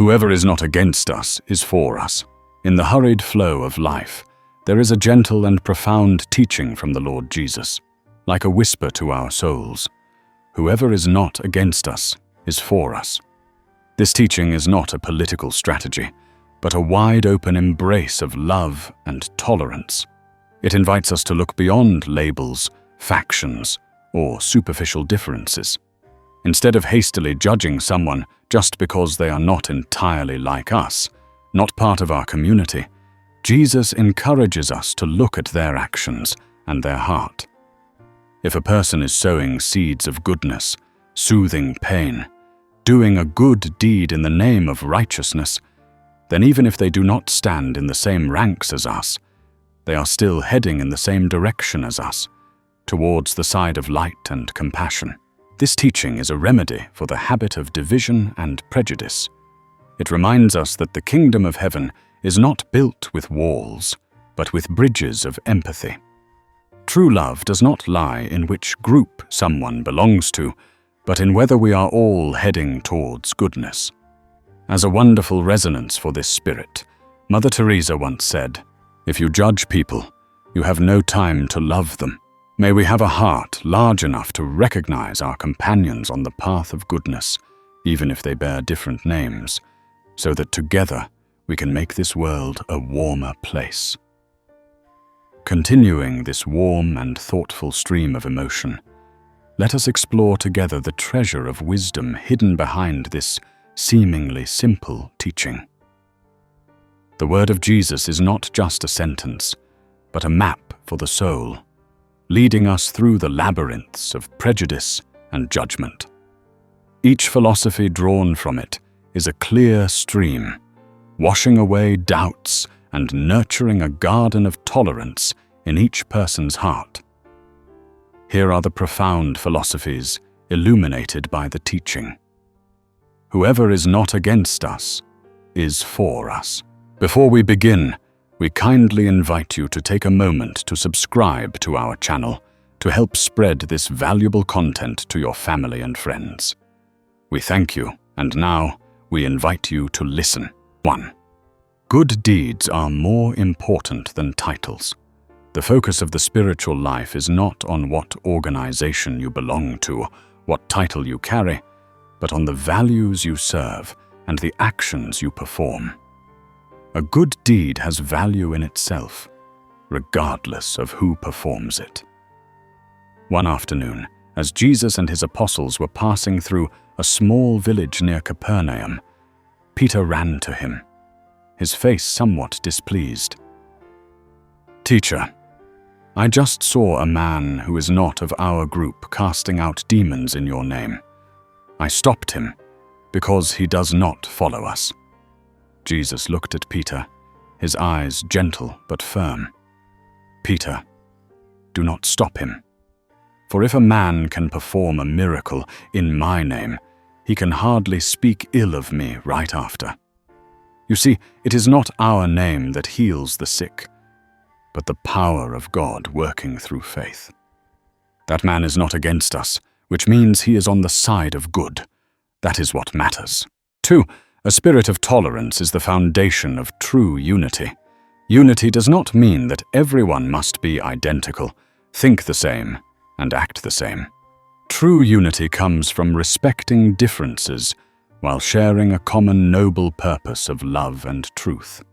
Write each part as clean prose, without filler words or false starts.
Whoever is not against us is for us. In the hurried flow of life, there is a gentle and profound teaching from the Lord Jesus, like a whisper to our souls. Whoever is not against us is for us. This teaching is not a political strategy, but a wide-open embrace of love and tolerance. It invites us to look beyond labels, factions, or superficial differences. Instead of hastily judging someone just because they are not entirely like us, not part of our community, Jesus encourages us to look at their actions and their heart. If a person is sowing seeds of goodness, soothing pain, doing a good deed in the name of righteousness, then even if they do not stand in the same ranks as us, they are still heading in the same direction as us, towards the side of light and compassion. This teaching is a remedy for the habit of division and prejudice. It reminds us that the kingdom of heaven is not built with walls, but with bridges of empathy. True love does not lie in which group someone belongs to, but in whether we are all heading towards goodness. As a wonderful resonance for this spirit, Mother Teresa once said, "If you judge people, you have no time to love them." May we have a heart large enough to recognize our companions on the path of goodness, even if they bear different names, so that together we can make this world a warmer place. Continuing this warm and thoughtful stream of emotion, let us explore together the treasure of wisdom hidden behind this seemingly simple teaching. The word of Jesus is not just a sentence, but a map for the soul, leading us through the labyrinths of prejudice and judgment. Each philosophy drawn from it is a clear stream, washing away doubts and nurturing a garden of tolerance in each person's heart. Here are the profound philosophies illuminated by the teaching. Whoever is not against us is for us. Before we begin, we kindly invite you to take a moment to subscribe to our channel to help spread this valuable content to your family and friends. We thank you, and now we invite you to listen. 1. Good deeds are more important than titles. The focus of the spiritual life is not on what organization you belong to, what title you carry, but on the values you serve and the actions you perform. A good deed has value in itself, regardless of who performs it. One afternoon, as Jesus and his apostles were passing through a small village near Capernaum, Peter ran to him, his face somewhat displeased. "Teacher, I just saw a man who is not of our group casting out demons in your name. I stopped him because he does not follow us." Jesus looked at Peter, his eyes gentle but firm. "Peter, do not stop him. For if a man can perform a miracle in my name, he can hardly speak ill of me right after. You see, it is not our name that heals the sick, but the power of God working through faith. That man is not against us, which means he is on the side of good. That is what matters. 2. A spirit of tolerance is the foundation of true unity. Unity does not mean that everyone must be identical, think the same, and act the same. True unity comes from respecting differences while sharing a common noble purpose of love and truth.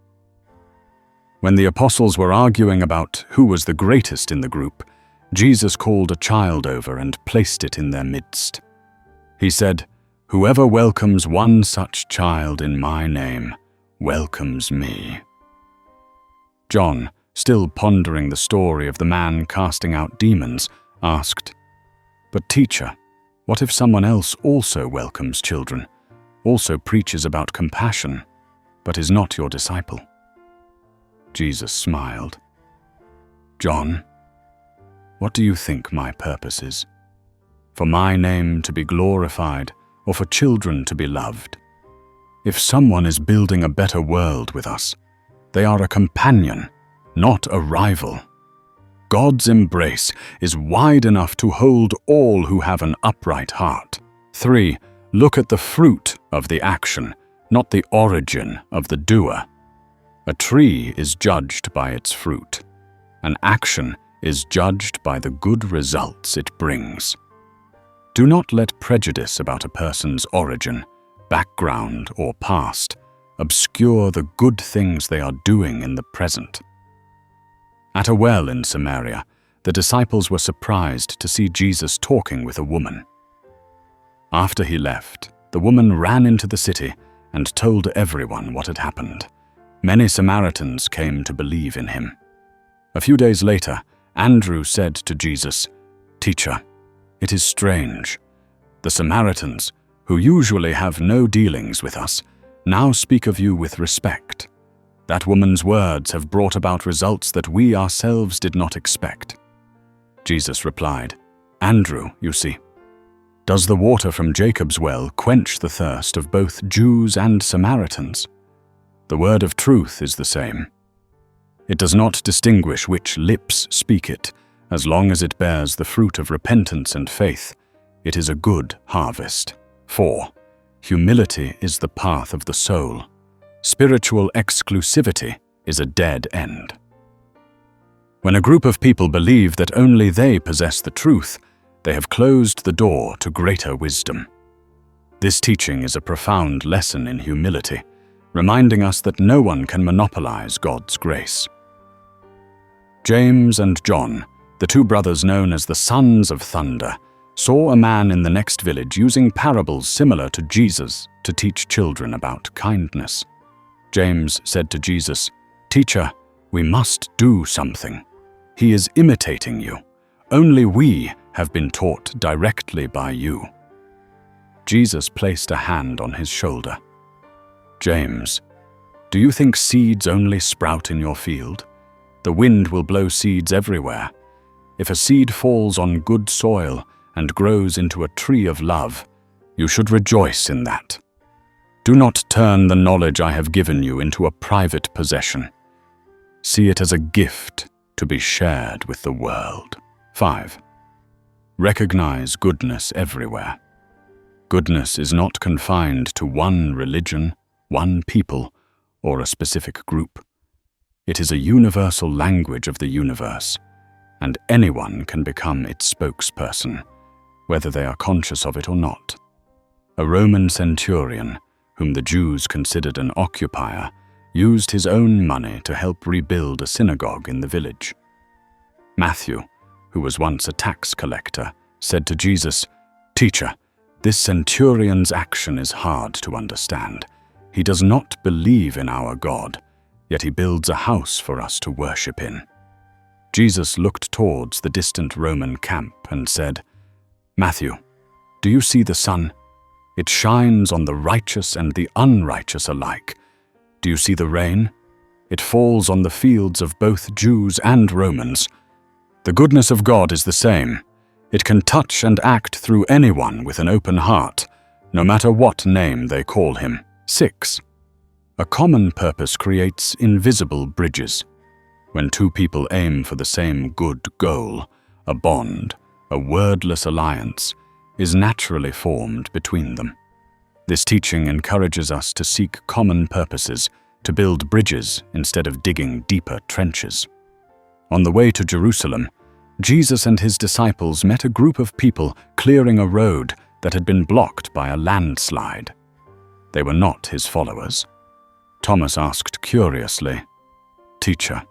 When the apostles were arguing about who was the greatest in the group, Jesus called a child over and placed it in their midst. He said, "Whoever welcomes one such child in my name welcomes me." John, still pondering the story of the man casting out demons, asked, "But teacher, what if someone else also welcomes children, also preaches about compassion, but is not your disciple?" Jesus smiled. "John, what do you think my purpose is? For my name to be glorified, or for children to be loved? If someone is building a better world with us, they are a companion, not a rival. God's embrace is wide enough to hold all who have an upright heart. 3. Look at the fruit of the action, not the origin of the doer. A tree is judged by its fruit. An action is judged by the good results it brings. Do not let prejudice about a person's origin, background, or past obscure the good things they are doing in the present. At a well in Samaria, the disciples were surprised to see Jesus talking with a woman. After he left, the woman ran into the city and told everyone what had happened. Many Samaritans came to believe in him. A few days later, Andrew said to Jesus, "Teacher, it is strange. The Samaritans, who usually have no dealings with us, now speak of you with respect. That woman's words have brought about results that we ourselves did not expect." Jesus replied, "Andrew, you see, does the water from Jacob's well quench the thirst of both Jews and Samaritans? The word of truth is the same. It does not distinguish which lips speak it, as long as it bears the fruit of repentance and faith. It is a good harvest. 4. Humility is the path of the soul. Spiritual exclusivity is a dead end. When a group of people believe that only they possess the truth, they have closed the door to greater wisdom. This teaching is a profound lesson in humility, reminding us that no one can monopolize God's grace. James and John, the two brothers known as the Sons of Thunder, saw a man in the next village using parables similar to Jesus to teach children about kindness. James said to Jesus, "Teacher, we must do something. He is imitating you. Only we have been taught directly by you." Jesus placed a hand on his shoulder. "James, do you think seeds only sprout in your field? The wind will blow seeds everywhere. If a seed falls on good soil and grows into a tree of love, you should rejoice in that. Do not turn the knowledge I have given you into a private possession. See it as a gift to be shared with the world." 5. Recognize goodness everywhere. Goodness is not confined to one religion, one people, or a specific group. It is a universal language of the universe, and anyone can become its spokesperson, whether they are conscious of it or not. A Roman centurion, whom the Jews considered an occupier, used his own money to help rebuild a synagogue in the village. Matthew, who was once a tax collector, said to Jesus, "Teacher, this centurion's action is hard to understand. He does not believe in our God, yet he builds a house for us to worship in." Jesus looked towards the distant Roman camp and said, "Matthew, do you see the sun? It shines on the righteous and the unrighteous alike. Do you see the rain? It falls on the fields of both Jews and Romans. The goodness of God is the same. It can touch and act through anyone with an open heart, no matter what name they call him." 6. A common purpose creates invisible bridges. When two people aim for the same good goal, a bond, a wordless alliance, is naturally formed between them. This teaching encourages us to seek common purposes, to build bridges instead of digging deeper trenches. On the way to Jerusalem, Jesus and his disciples met a group of people clearing a road that had been blocked by a landslide. They were not his followers. Thomas asked curiously, "Teacher,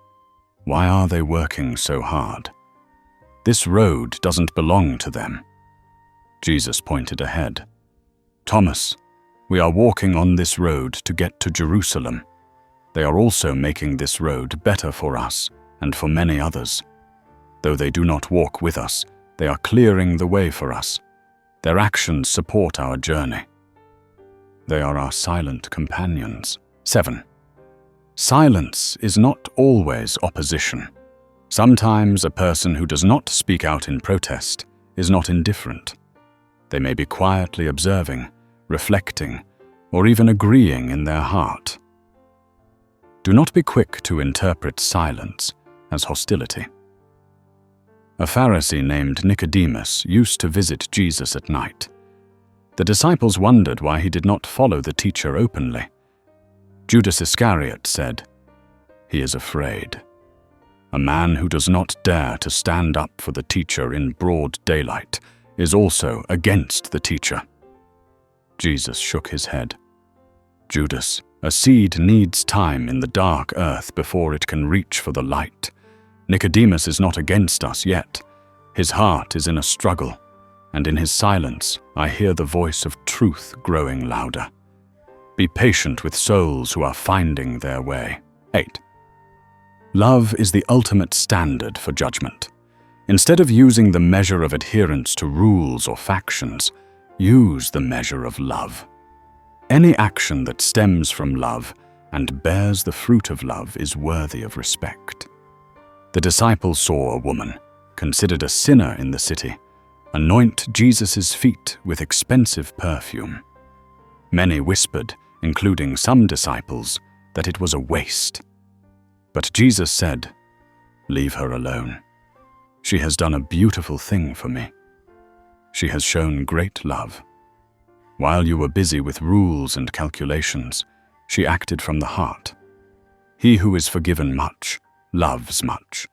why are they working so hard? This road doesn't belong to them." Jesus pointed ahead. "Thomas, we are walking on this road to get to Jerusalem. They are also making this road better for us and for many others. Though they do not walk with us, they are clearing the way for us. Their actions support our journey. They are our silent companions." 7. Silence is not always opposition. Sometimes a person who does not speak out in protest is not indifferent. They may be quietly observing, reflecting, or even agreeing in their heart. Do not be quick to interpret silence as hostility. A Pharisee named Nicodemus used to visit Jesus at night. The disciples wondered why he did not follow the teacher openly. Judas Iscariot said, "He is afraid." A man who does not dare to stand up for the teacher in broad daylight is also against the teacher. Jesus shook his head. "Judas, a seed needs time in the dark earth before it can reach for the light. Nicodemus is not against us yet. His heart is in a struggle, and in his silence I hear the voice of truth growing louder. Be patient with souls who are finding their way." 8. Love is the ultimate standard for judgment. Instead of using the measure of adherence to rules or factions, use the measure of love. Any action that stems from love and bears the fruit of love is worthy of respect. The disciples saw a woman, considered a sinner in the city, anoint Jesus' feet with expensive perfume. Many whispered, including some disciples, that it was a waste. But Jesus said, "Leave her alone. She has done a beautiful thing for me. She has shown great love. While you were busy with rules and calculations, she acted from the heart. He who is forgiven much loves much."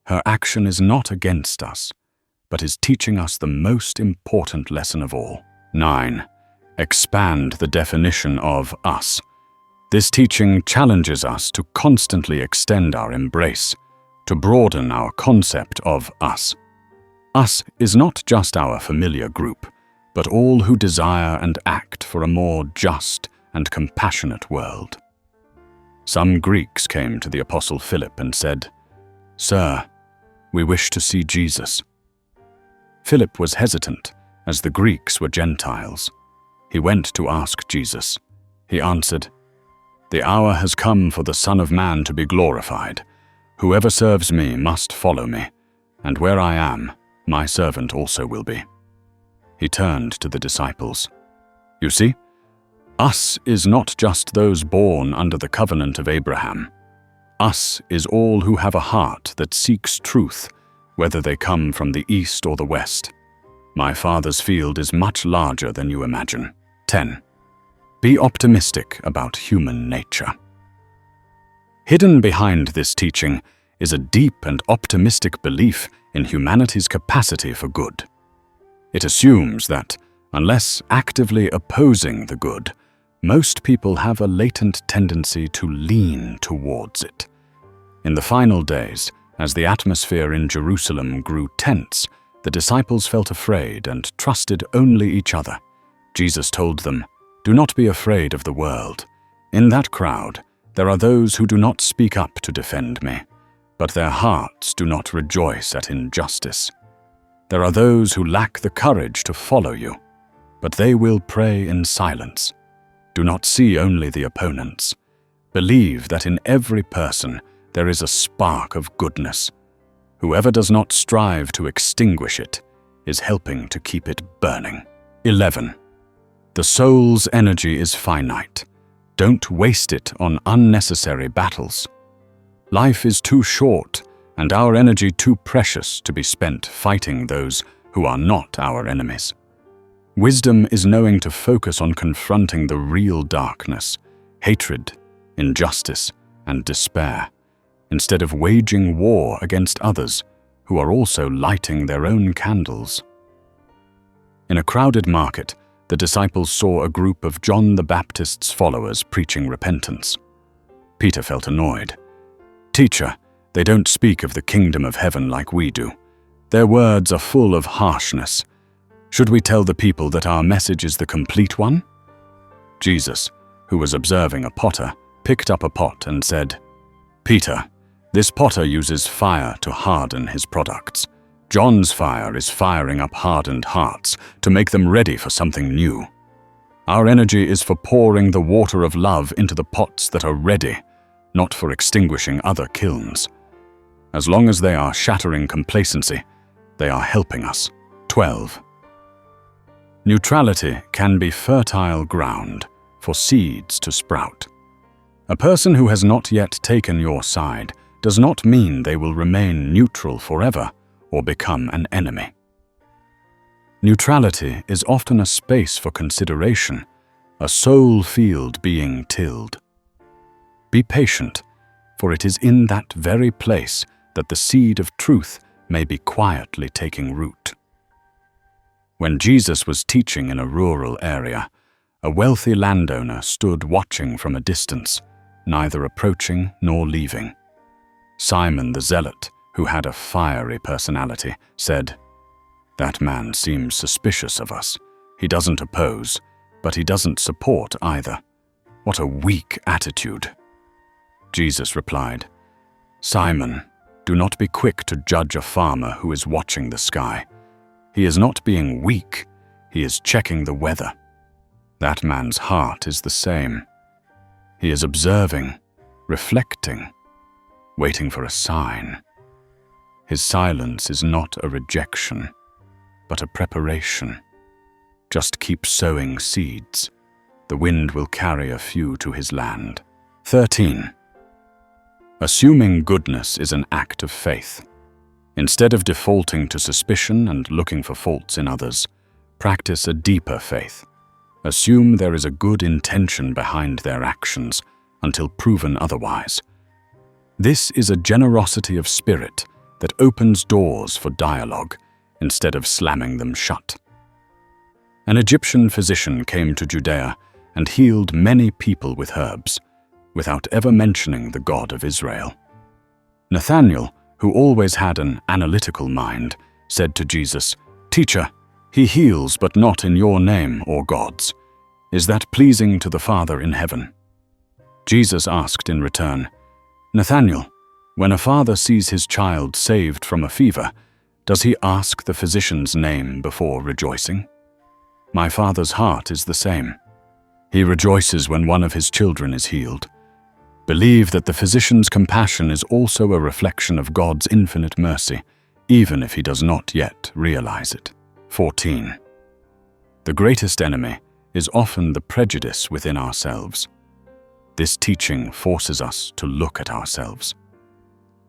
Her action is not against us, but is teaching us the most important lesson of all. 9. Expand the definition of us. This teaching challenges us to constantly extend our embrace, to broaden our concept of us. Us is not just our familiar group, but all who desire and act for a more just and compassionate world. Some Greeks came to the Apostle Philip and said, "Sir, we wish to see Jesus." Philip was hesitant, as the Greeks were Gentiles. He went to ask Jesus. He answered, "The hour has come for the Son of Man to be glorified. Whoever serves me must follow me, and where I am, my servant also will be." He turned to the disciples. "You see, us is not just those born under the covenant of Abraham. Us is all who have a heart that seeks truth, whether they come from the east or the west. My Father's field is much larger than you imagine." 10. Be optimistic about human nature. Hidden behind this teaching is a deep and optimistic belief in humanity's capacity for good. It assumes that, unless actively opposing the good, most people have a latent tendency to lean towards it. In the final days, as the atmosphere in Jerusalem grew tense, the disciples felt afraid and trusted only each other. Jesus told them, "Do not be afraid of the world. In that crowd, there are those who do not speak up to defend me, but their hearts do not rejoice at injustice. There are those who lack the courage to follow you, but they will pray in silence. Do not see only the opponents. Believe that in every person there is a spark of goodness. Whoever does not strive to extinguish it is helping to keep it burning." 11. The soul's energy is finite. Don't waste it on unnecessary battles. Life is too short, and our energy too precious to be spent fighting those who are not our enemies. Wisdom is knowing to focus on confronting the real darkness, hatred, injustice, and despair, instead of waging war against others who are also lighting their own candles. In a crowded market, the disciples saw a group of John the Baptist's followers preaching repentance. Peter felt annoyed. "Teacher, they don't speak of the kingdom of heaven like we do. Their words are full of harshness. Should we tell the people that our message is the complete one?" Jesus, who was observing a potter, picked up a pot and said, "Peter, this potter uses fire to harden his products. John's fire is firing up hardened hearts to make them ready for something new. Our energy is for pouring the water of love into the pots that are ready, not for extinguishing other kilns. As long as they are shattering complacency, they are helping us." 12. Neutrality can be fertile ground for seeds to sprout. A person who has not yet taken your side does not mean they will remain neutral forever or become an enemy. Neutrality is often a space for consideration, a soul field being tilled. Be patient, for it is in that very place that the seed of truth may be quietly taking root. When Jesus was teaching in a rural area, a wealthy landowner stood watching from a distance, neither approaching nor leaving. Simon the Zealot, who had a fiery personality, said, "That man seems suspicious of us. He doesn't oppose, but he doesn't support either. What a weak attitude." Jesus replied, "Simon, do not be quick to judge a farmer who is watching the sky. He is not being weak, he is checking the weather. That man's heart is the same. He is observing, reflecting, waiting for a sign. His silence is not a rejection, but a preparation. Just keep sowing seeds. The wind will carry a few to his land." 13. Assuming goodness is an act of faith. Instead of defaulting to suspicion and looking for faults in others, practice a deeper faith. Assume there is a good intention behind their actions until proven otherwise. This is a generosity of spirit that opens doors for dialogue instead of slamming them shut. An Egyptian physician came to Judea and healed many people with herbs, without ever mentioning the God of Israel. Nathanael, who always had an analytical mind, said to Jesus, "Teacher, he heals, but not in your name or God's. Is that pleasing to the Father in heaven?" Jesus asked in return, "Nathanael, when a father sees his child saved from a fever, does he ask the physician's name before rejoicing? My Father's heart is the same. He rejoices when one of his children is healed. Believe that the physician's compassion is also a reflection of God's infinite mercy, even if he does not yet realize it." 14. The greatest enemy is often the prejudice within ourselves. This teaching forces us to look at ourselves.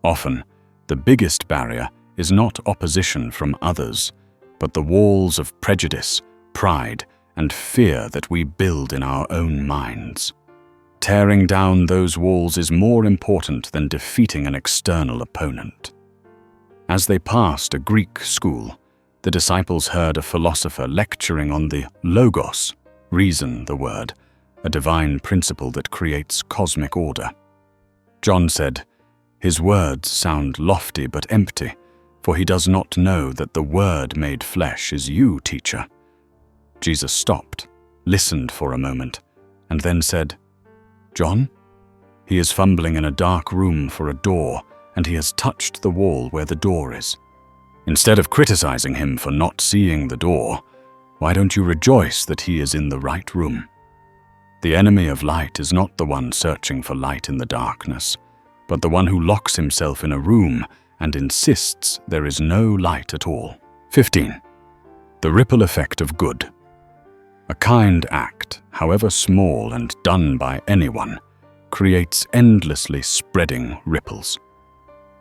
Often, the biggest barrier is not opposition from others, but the walls of prejudice, pride, and fear that we build in our own minds. Tearing down those walls is more important than defeating an external opponent. As they passed a Greek school, the disciples heard a philosopher lecturing on the logos, reason the word, a divine principle that creates cosmic order. John said, "His words sound lofty but empty, for he does not know that the Word made flesh is you, teacher." Jesus stopped, listened for a moment, and then said, "John, he is fumbling in a dark room for a door, and he has touched the wall where the door is. Instead of criticizing him for not seeing the door, why don't you rejoice that he is in the right room? The enemy of light is not the one searching for light in the darkness, but the one who locks himself in a room and insists there is no light at all." 15. The ripple effect of good. A kind act, however small and done by anyone, creates endlessly spreading ripples.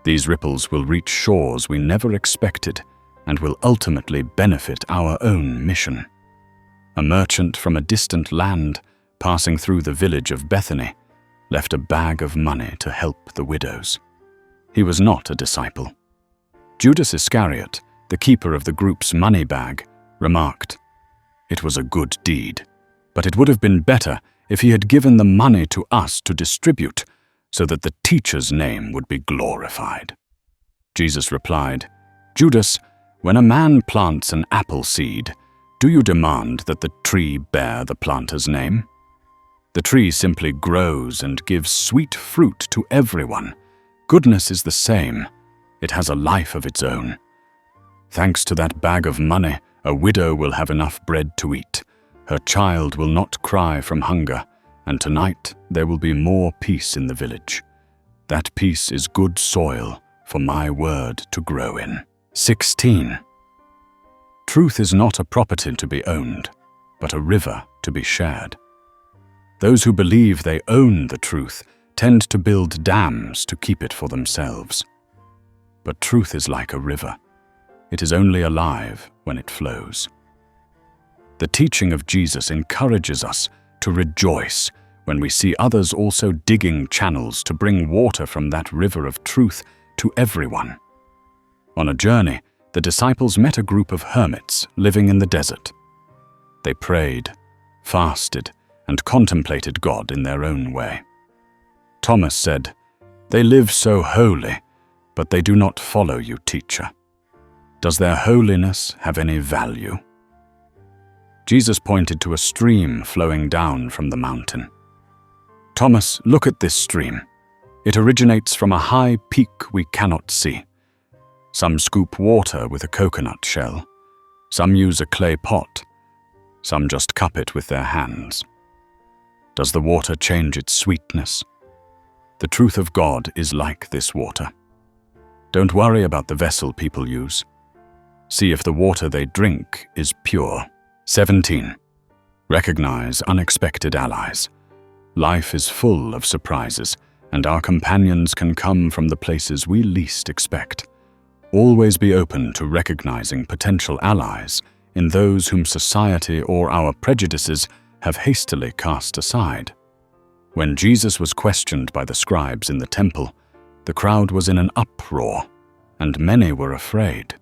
These ripples will reach shores we never expected and will ultimately benefit our own mission. A merchant from a distant land, passing through the village of Bethany, left a bag of money to help the widows. He was not a disciple. Judas Iscariot, the keeper of the group's money bag, remarked, "It was a good deed, but it would have been better if he had given the money to us to distribute, so that the teacher's name would be glorified." Jesus replied, "Judas, when a man plants an apple seed, do you demand that the tree bear the planter's name? The tree simply grows and gives sweet fruit to everyone. Goodness is the same. It has a life of its own. Thanks to that bag of money, a widow will have enough bread to eat. Her child will not cry from hunger, and tonight there will be more peace in the village. That peace is good soil for my word to grow in." 16. Truth is not a property to be owned, but a river to be shared. Those who believe they own the truth tend to build dams to keep it for themselves. But truth is like a river. It is only alive when it flows. The teaching of Jesus encourages us to rejoice when we see others also digging channels to bring water from that river of truth to everyone. On a journey, the disciples met a group of hermits living in the desert. They prayed, fasted, and contemplated God in their own way. Thomas said, "They live so holy, but they do not follow you, teacher. Does their holiness have any value?" Jesus pointed to a stream flowing down from the mountain. "Thomas, look at this stream. It originates from a high peak we cannot see. Some scoop water with a coconut shell. Some use a clay pot. Some just cup it with their hands. Does the water change its sweetness? The truth of God is like this water. Don't worry about the vessel people use. See if the water they drink is pure." 17. Recognize unexpected allies. Life is full of surprises, and our companions can come from the places we least expect. Always be open to recognizing potential allies in those whom society or our prejudices have hastily cast aside. When Jesus was questioned by the scribes in the temple, the crowd was in an uproar, and many were afraid.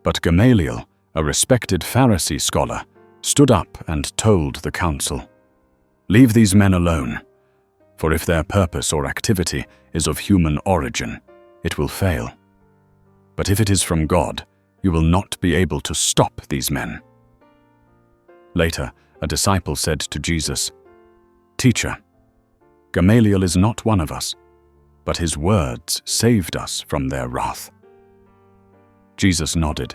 But Gamaliel, a respected Pharisee scholar, stood up and told the council, "Leave these men alone, for if their purpose or activity is of human origin, it will fail. But if it is from God, you will not be able to stop these men." Later, a disciple said to Jesus, "Teacher, Gamaliel is not one of us, but his words saved us from their wrath." Jesus nodded.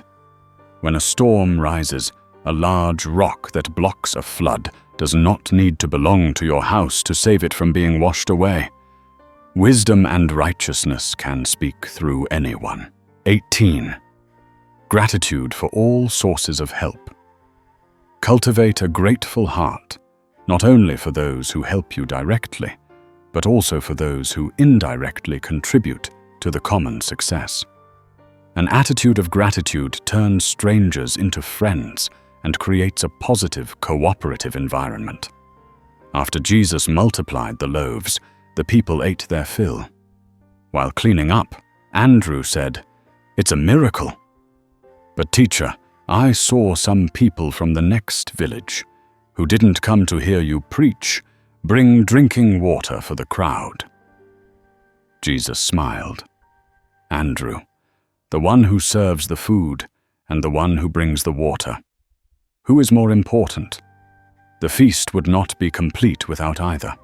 When a storm rises, a large rock that blocks a flood does not need to belong to your house to save it from being washed away. Wisdom and righteousness can speak through anyone. 18. Gratitude for all sources of help. Cultivate a grateful heart, not only for those who help you directly, but also for those who indirectly contribute to the common success. An attitude of gratitude turns strangers into friends and creates a positive, cooperative environment. After Jesus multiplied the loaves, the people ate their fill. While cleaning up, Andrew said, "It's a miracle. But teacher, I saw some people from the next village who didn't come to hear you preach, bring drinking water for the crowd." Jesus smiled. "Andrew, the one who serves the food and the one who brings the water, who is more important? The feast would not be complete without either.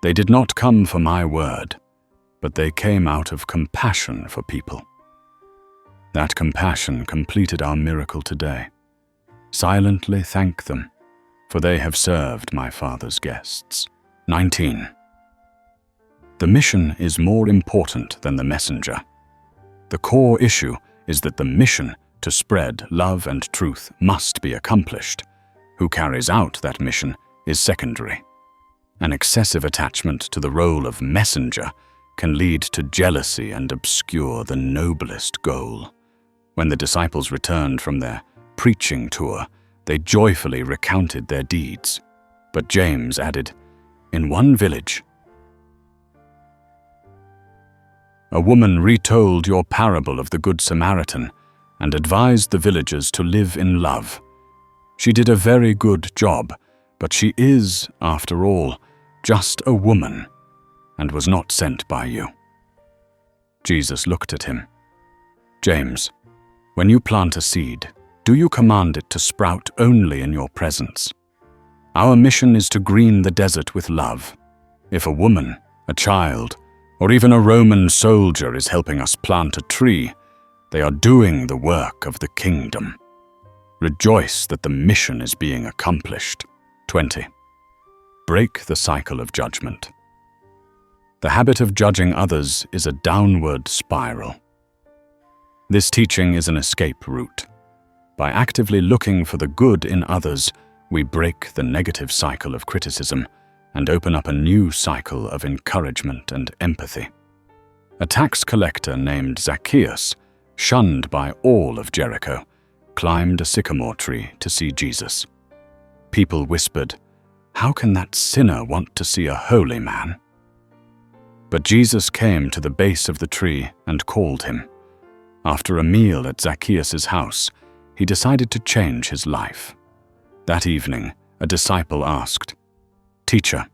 They did not come for my word, but they came out of compassion for people. That compassion completed our miracle today. Silently thank them, for they have served my Father's guests." 19. The mission is more important than the messenger. The core issue is that the mission to spread love and truth must be accomplished. Who carries out that mission is secondary. An excessive attachment to the role of messenger can lead to jealousy and obscure the noblest goal. When the disciples returned from their preaching tour, they joyfully recounted their deeds. But James added, "In one village, a woman retold your parable of the Good Samaritan and advised the villagers to live in love. She did a very good job, but she is, after all, just a woman and was not sent by you." Jesus looked at him. "James, when you plant a seed, do you command it to sprout only in your presence? Our mission is to green the desert with love. If a woman, a child, or even a Roman soldier is helping us plant a tree, they are doing the work of the kingdom. Rejoice that the mission is being accomplished." 20. Break the cycle of judgment. The habit of judging others is a downward spiral. This teaching is an escape route. By actively looking for the good in others, we break the negative cycle of criticism and open up a new cycle of encouragement and empathy. A tax collector named Zacchaeus, shunned by all of Jericho, climbed a sycamore tree to see Jesus. People whispered, How can that sinner want to see a holy man?" But Jesus came to the base of the tree and called him. After a meal at Zacchaeus' house, he decided to change his life. That evening, a disciple asked, "Teacher,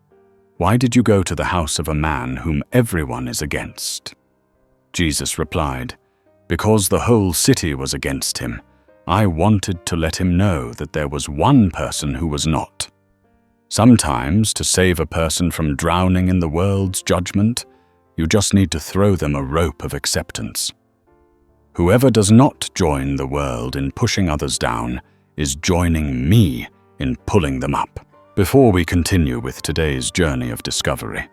why did you go to the house of a man whom everyone is against?" Jesus replied, "Because the whole city was against him, I wanted to let him know that there was one person who was not. Sometimes, to save a person from drowning in the world's judgment, you just need to throw them a rope of acceptance. Whoever does not join the world in pushing others down is joining me in pulling them up." Before we continue with today's journey of discovery,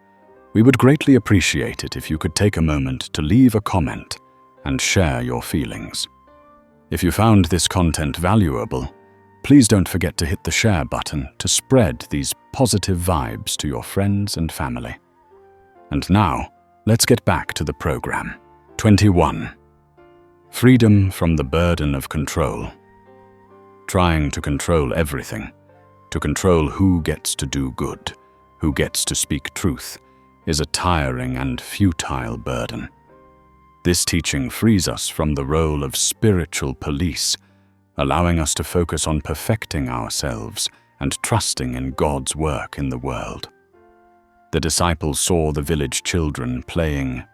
we would greatly appreciate it if you could take a moment to leave a comment and share your feelings. If you found this content valuable, please don't forget to hit the share button to spread these positive vibes to your friends and family. And now, let's get back to the program. 21. Freedom from the burden of control. Trying to control everything, to control who gets to do good, who gets to speak truth, is a tiring and futile burden. This teaching frees us from the role of spiritual police, allowing us to focus on perfecting ourselves and trusting in God's work in the world. The disciples saw the village children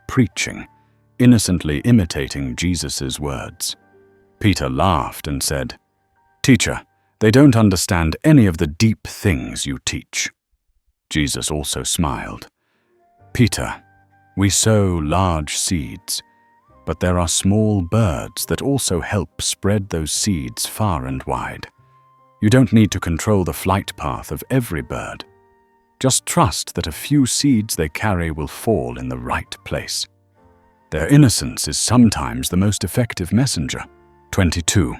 preaching, innocently imitating Jesus' words. Peter laughed and said, "Teacher, they don't understand any of the deep things you teach." Jesus also smiled. "Peter, we sow large seeds, but there are small birds that also help spread those seeds far and wide. You don't need to control the flight path of every bird. Just trust that a few seeds they carry will fall in the right place. Their innocence is sometimes the most effective messenger." 22.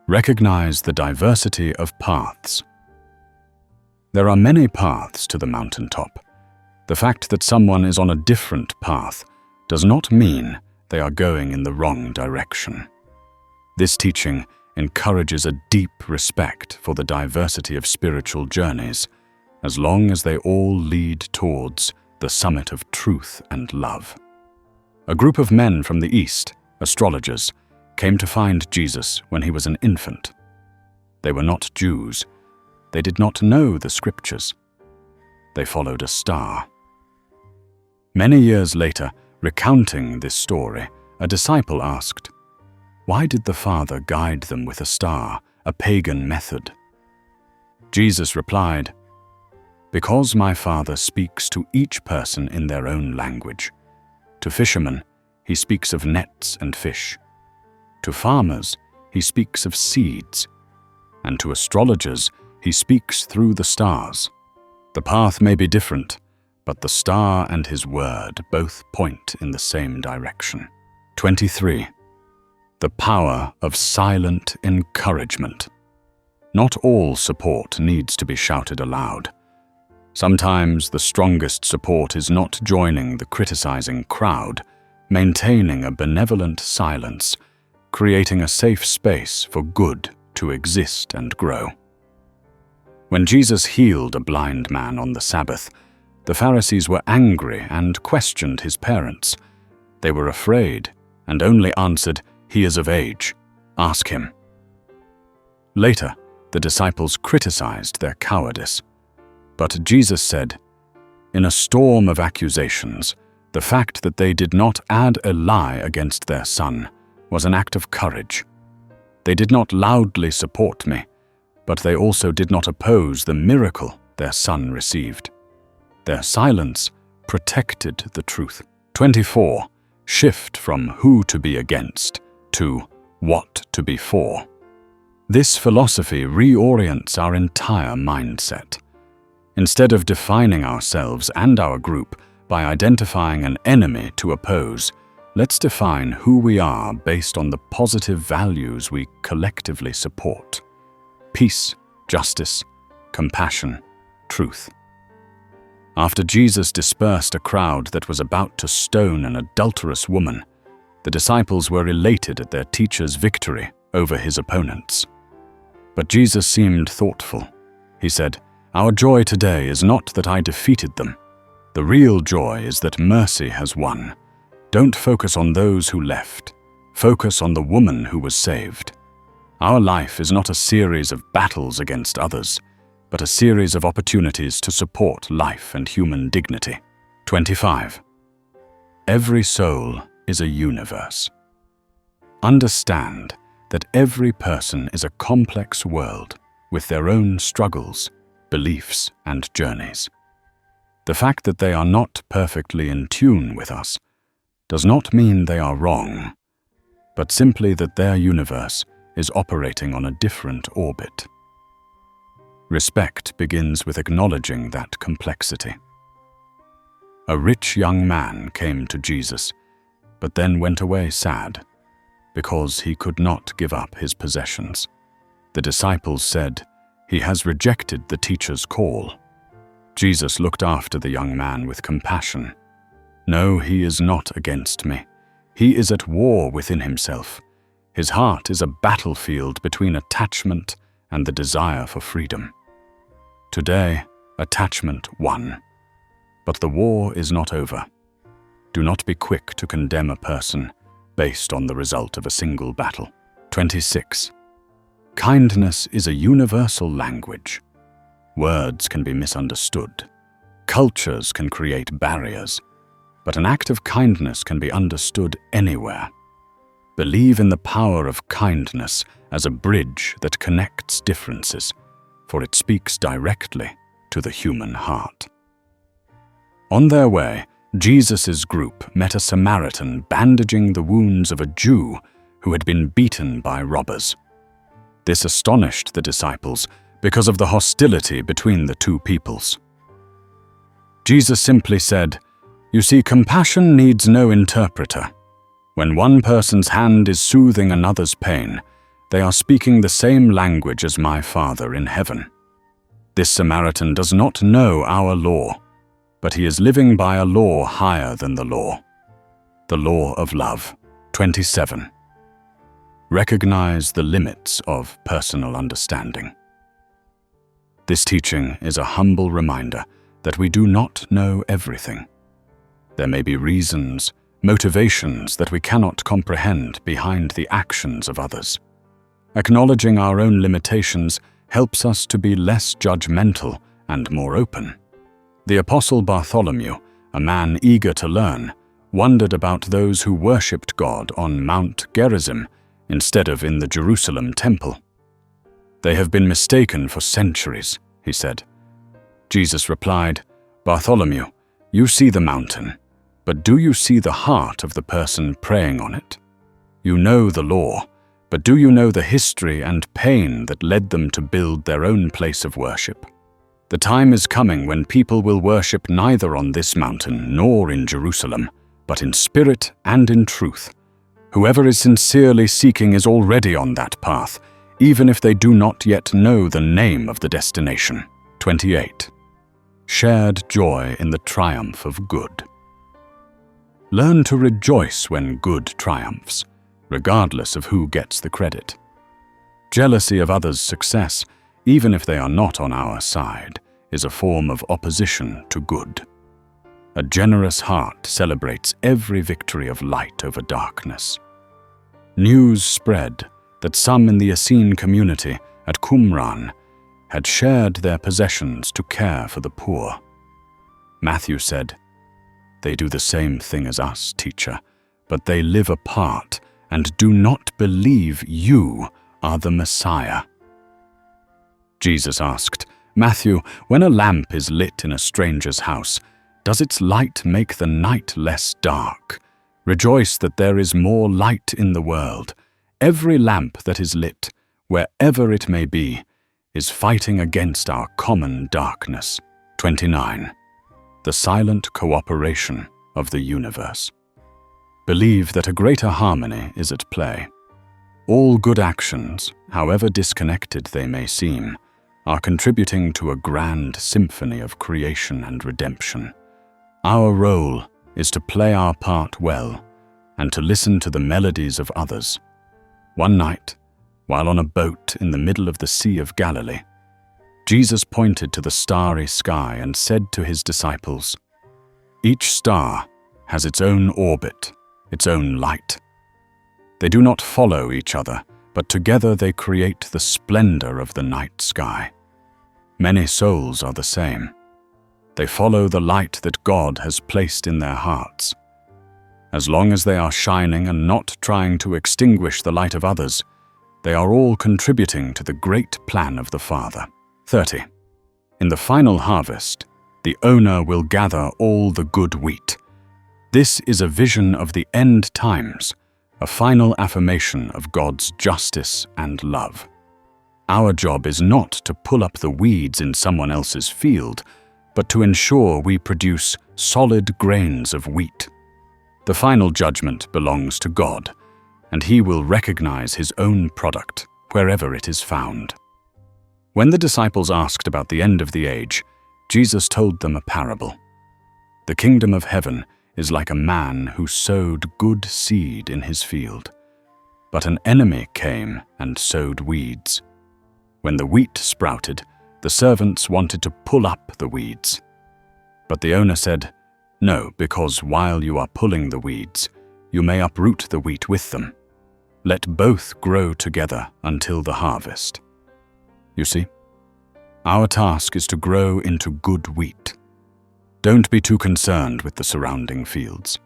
Recognize the diversity of paths. There are many paths to the mountaintop. The fact that someone is on a different path does not mean they are going in the wrong direction. This teaching encourages a deep respect for the diversity of spiritual journeys, as long as they all lead towards the summit of truth and love. A group of men from the East, astrologers, came to find Jesus when he was an infant. They were not Jews. They did not know the scriptures. They followed a star. Many years later, recounting this story, a disciple asked, "Why did the Father guide them with a star, a pagan method?" Jesus replied, "Because my Father speaks to each person in their own language. To fishermen, he speaks of nets and fish. To farmers, he speaks of seeds. And to astrologers, he speaks through the stars. The path may be different, but the star and his word both point in the same direction." 23. The power of silent encouragement. Not all support needs to be shouted aloud. Sometimes the strongest support is not joining the criticizing crowd, maintaining a benevolent silence, creating a safe space for good to exist and grow. When Jesus healed a blind man on the Sabbath, the Pharisees were angry and questioned his parents. They were afraid and only answered, "He is of age. Ask him." Later, the disciples criticized their cowardice. But Jesus said, in a storm of accusations, the fact that they did not add a lie against their son was an act of courage. They did not loudly support me, but they also did not oppose the miracle their son received. Their silence protected the truth. 24. Shift from who to be against to what to be for. This philosophy reorients our entire mindset. Instead of defining ourselves and our group by identifying an enemy to oppose, let's define who we are based on the positive values we collectively support: peace, justice, compassion, truth. After Jesus dispersed a crowd that was about to stone an adulterous woman, the disciples were elated at their teacher's victory over his opponents. But Jesus seemed thoughtful. He said, Our joy today is not that I defeated them. The real joy is that mercy has won. Don't focus on those who left. Focus on the woman who was saved. Our life is not a series of battles against others, but a series of opportunities to support life and human dignity. 25. Every soul is a universe. Understand that every person is a complex world with their own struggles, beliefs, and journeys. The fact that they are not perfectly in tune with us does not mean they are wrong, but simply that their universe is operating on a different orbit. Respect begins with acknowledging that complexity. A rich young man came to Jesus, but then went away sad, because he could not give up his possessions. The disciples said, "He has rejected the teacher's call." Jesus looked after the young man with compassion. "No, he is not against me. He is at war within himself. His heart is a battlefield between attachment and the desire for freedom. Today, attachment won. But the war is not over. Do not be quick to condemn a person based on the result of a single battle. 26. Kindness is a universal language. Words can be misunderstood. Cultures can create barriers, but an act of kindness can be understood anywhere. Believe in the power of kindness as a bridge that connects differences, for it speaks directly to the human heart. On their way, Jesus' group met a Samaritan bandaging the wounds of a Jew who had been beaten by robbers. This astonished the disciples because of the hostility between the two peoples. Jesus simply said, "You see, compassion needs no interpreter. When one person's hand is soothing another's pain, they are speaking the same language as my Father in heaven." This Samaritan does not know our law, but he is living by a law higher than the law of love. 27. Recognize the limits of personal understanding. This teaching is a humble reminder that we do not know everything. There may be reasons, motivations that we cannot comprehend behind the actions of others. Acknowledging our own limitations helps us to be less judgmental and more open. The Apostle Bartholomew, a man eager to learn, wondered about those who worshipped God on Mount Gerizim instead of in the Jerusalem temple. "They have been mistaken for centuries," he said. Jesus replied, "Bartholomew, you see the mountain, but do you see the heart of the person praying on it? You know the law, but do you know the history and pain that led them to build their own place of worship? The time is coming when people will worship neither on this mountain nor in Jerusalem, but in spirit and in truth. Whoever is sincerely seeking is already on that path, even if they do not yet know the name of the destination." 28. Shared joy in the triumph of good. Learn to rejoice when good triumphs, regardless of who gets the credit. Jealousy of others' success, even if they are not on our side, is a form of opposition to good. A generous heart celebrates every victory of light over darkness. News spread that some in the Essene community at Qumran had shared their possessions to care for the poor. Matthew said, "They do the same thing as us, teacher, but they live apart and do not believe you are the Messiah." Jesus asked, "Matthew, when a lamp is lit in a stranger's house, does its light make the night less dark? Rejoice that there is more light in the world. Every lamp that is lit, wherever it may be, is fighting against our common darkness." 29. The silent cooperation of the universe. Believe that a greater harmony is at play. All good actions, however disconnected they may seem, are contributing to a grand symphony of creation and redemption. Our role is to play our part well and to listen to the melodies of others. One night, while on a boat in the middle of the Sea of Galilee, Jesus pointed to the starry sky and said to his disciples, "Each star has its own orbit, its own light. They do not follow each other, but together they create the splendor of the night sky. Many souls are the same. They follow the light that God has placed in their hearts. As long as they are shining and not trying to extinguish the light of others, they are all contributing to the great plan of the Father." 30. In the final harvest, the owner will gather all the good wheat. This is a vision of the end times, a final affirmation of God's justice and love. Our job is not to pull up the weeds in someone else's field, but to ensure we produce solid grains of wheat. The final judgment belongs to God, and He will recognize His own product wherever it is found. When the disciples asked about the end of the age, Jesus told them a parable. The kingdom of heaven is like a man who sowed good seed in his field. But an enemy came and sowed weeds. When the wheat sprouted, the servants wanted to pull up the weeds. But the owner said, "No, because while you are pulling the weeds, you may uproot the wheat with them. Let both grow together until the harvest." You see, our task is to grow into good wheat. Don't be too concerned with the surrounding fields.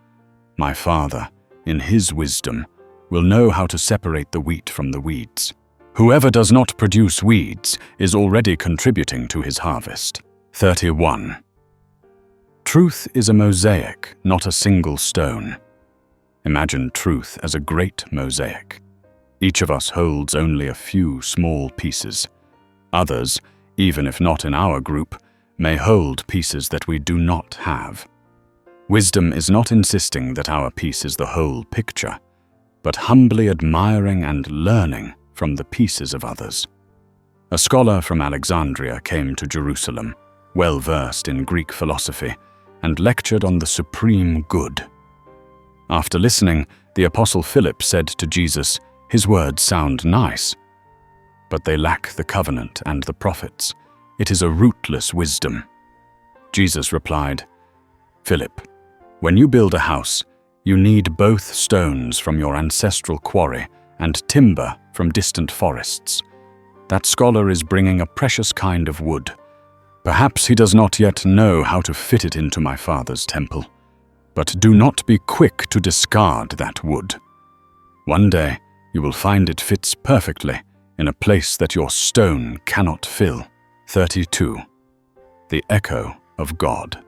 My Father, in His wisdom, will know how to separate the wheat from the weeds. Whoever does not produce weeds is already contributing to his harvest. 31. Truth is a mosaic, not a single stone. Imagine truth as a great mosaic. Each of us holds only a few small pieces. Others, even if not in our group, may hold pieces that we do not have. Wisdom is not insisting that our piece is the whole picture, but humbly admiring and learning from the pieces of others. A scholar from Alexandria came to Jerusalem, well versed in Greek philosophy, and lectured on the supreme good. After listening, the Apostle Philip said to Jesus, "His words sound nice, but they lack the covenant and the prophets. It is a rootless wisdom." Jesus replied, "Philip, when you build a house, you need both stones from your ancestral quarry and timber from distant forests. That scholar is bringing a precious kind of wood. Perhaps he does not yet know how to fit it into my Father's temple. But do not be quick to discard that wood. One day you will find it fits perfectly in a place that your stone cannot fill." 32. The echo of God.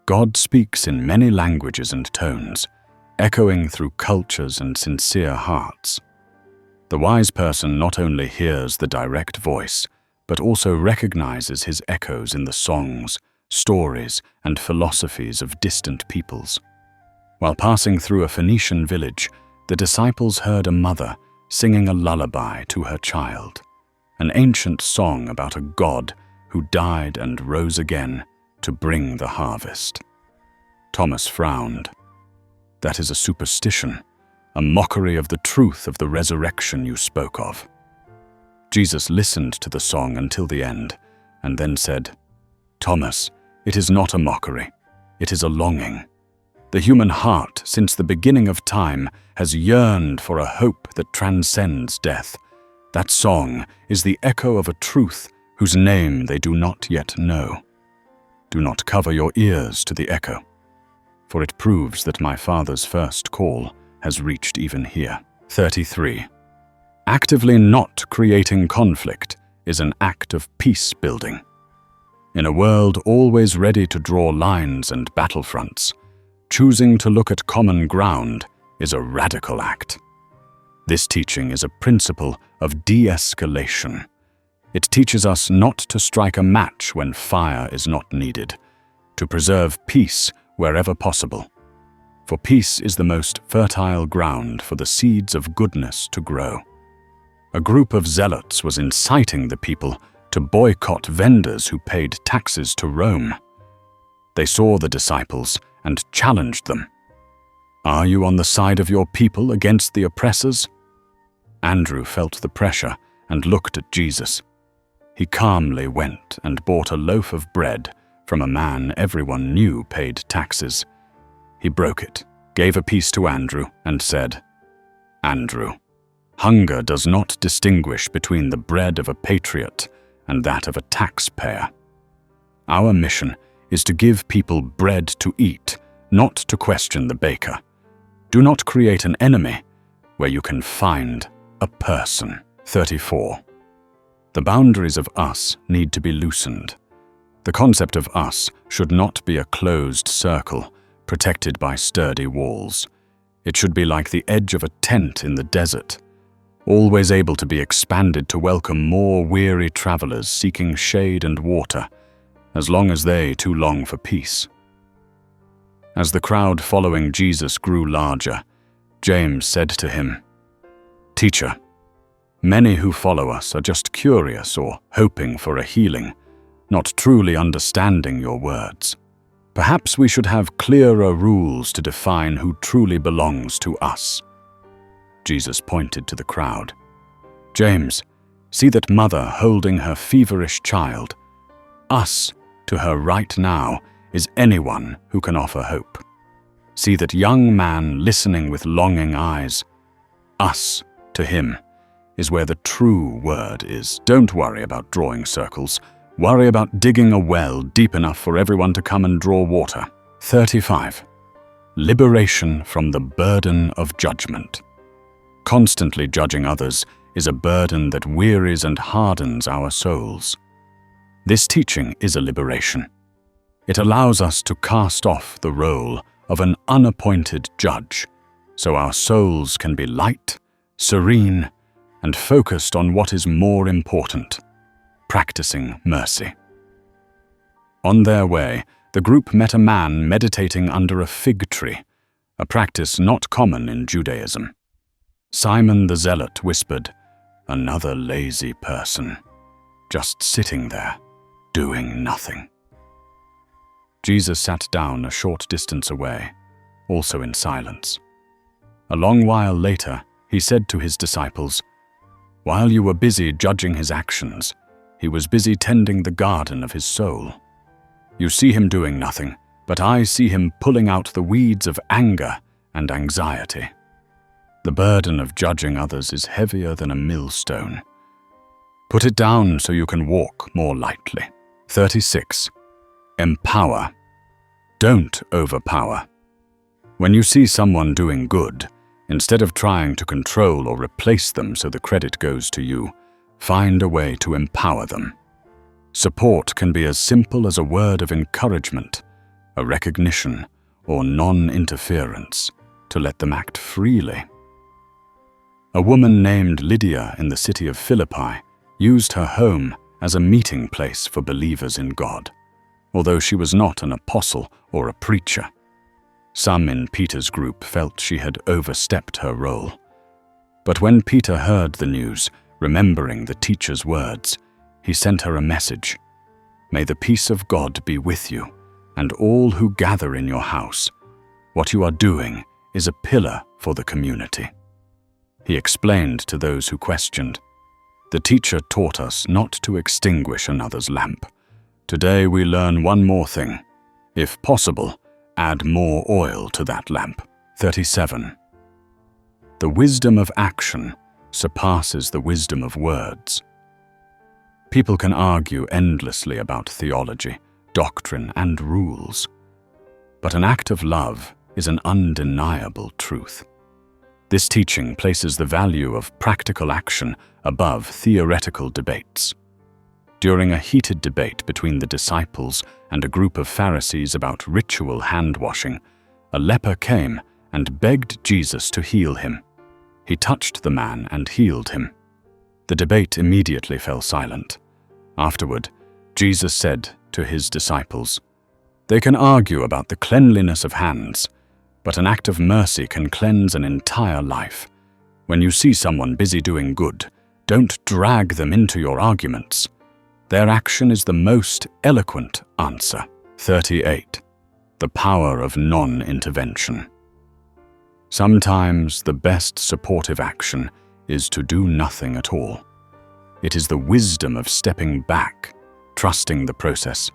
God speaks in many languages and tones, echoing through cultures and sincere hearts. The wise person not only hears the direct voice, but also recognizes his echoes in the songs, stories, and philosophies of distant peoples. While passing through a Phoenician village, the disciples heard a mother singing a lullaby to her child, an ancient song about a God who died and rose again to bring the harvest. Thomas frowned. "That is a superstition, a mockery of the truth of the resurrection you spoke of." Jesus listened to the song until the end, and then said, "Thomas, it is not a mockery, it is a longing. The human heart, since the beginning of time, has yearned for a hope that transcends death. That song is the echo of a truth whose name they do not yet know. Do not cover your ears to the echo, for it proves that my Father's first call has reached even here." 33. Actively not creating conflict is an act of peace building. In a world always ready to draw lines and battlefronts, choosing to look at common ground is a radical act. This teaching is a principle of de-escalation. It teaches us not to strike a match when fire is not needed, to preserve peace wherever possible. For peace is the most fertile ground for the seeds of goodness to grow. A group of zealots was inciting the people to boycott vendors who paid taxes to Rome. They saw the disciples and challenged them. "Are you on the side of your people against the oppressors?" Andrew felt the pressure and looked at Jesus. He calmly went and bought a loaf of bread from a man everyone knew paid taxes. He broke it, gave a piece to Andrew, and said, "Andrew, hunger does not distinguish between the bread of a patriot and that of a taxpayer. Our mission is to give people bread to eat, not to question the baker. Do not create an enemy where you can find a person." 34. The boundaries of us need to be loosened. The concept of us should not be a closed circle protected by sturdy walls. It should be like the edge of a tent in the desert, always able to be expanded to welcome more weary travelers seeking shade and water, as long as they too long for peace. As the crowd following Jesus grew larger, James said to him, "Teacher, many who follow us are just curious or hoping for a healing, not truly understanding your words. Perhaps we should have clearer rules to define who truly belongs to us." Jesus pointed to the crowd. "James, see that mother holding her feverish child. Us, to her right now, is anyone who can offer hope. See that young man listening with longing eyes. Us, to him, is where the true word is. Don't worry about drawing circles. Worry about digging a well deep enough for everyone to come and draw water." 35. Liberation from the burden of judgment. Constantly judging others is a burden that wearies and hardens our souls. This teaching is a liberation. It allows us to cast off the role of an unappointed judge, so our souls can be light, serene, and focused on what is more important: practicing mercy. On their way, the group met a man meditating under a fig tree, a practice not common in Judaism. Simon the Zealot whispered, "Another lazy person, just sitting there, doing nothing." Jesus sat down a short distance away, also in silence. A long while later, he said to his disciples, "While you were busy judging his actions, he was busy tending the garden of his soul. You see him doing nothing, but I see him pulling out the weeds of anger and anxiety." The burden of judging others is heavier than a millstone. Put it down so you can walk more lightly. 36. Empower. Don't overpower. When you see someone doing good, instead of trying to control or replace them so the credit goes to you, find a way to empower them. Support can be as simple as a word of encouragement, a recognition, or non-interference to let them act freely. A woman named Lydia in the city of Philippi used her home as a meeting place for believers in God, although she was not an apostle or a preacher. Some in Peter's group felt she had overstepped her role. But when Peter heard the news, remembering the teacher's words, he sent her a message. "May the peace of God be with you, and all who gather in your house. What you are doing is a pillar for the community." He explained to those who questioned, "The teacher taught us not to extinguish another's lamp. Today we learn one more thing. If possible, add more oil to that lamp." 37. The wisdom of action surpasses the wisdom of words. People can argue endlessly about theology, doctrine, and rules. But an act of love is an undeniable truth. This teaching places the value of practical action above theoretical debates. During a heated debate between the disciples and a group of Pharisees about ritual hand-washing, a leper came and begged Jesus to heal him. He touched the man and healed him. The debate immediately fell silent. Afterward, Jesus said to his disciples, "They can argue about the cleanliness of hands, but an act of mercy can cleanse an entire life. When you see someone busy doing good, don't drag them into your arguments. Their action is the most eloquent answer." 38. The power of non-intervention. Sometimes the best supportive action is to do nothing at all. It is the wisdom of stepping back, trusting the process,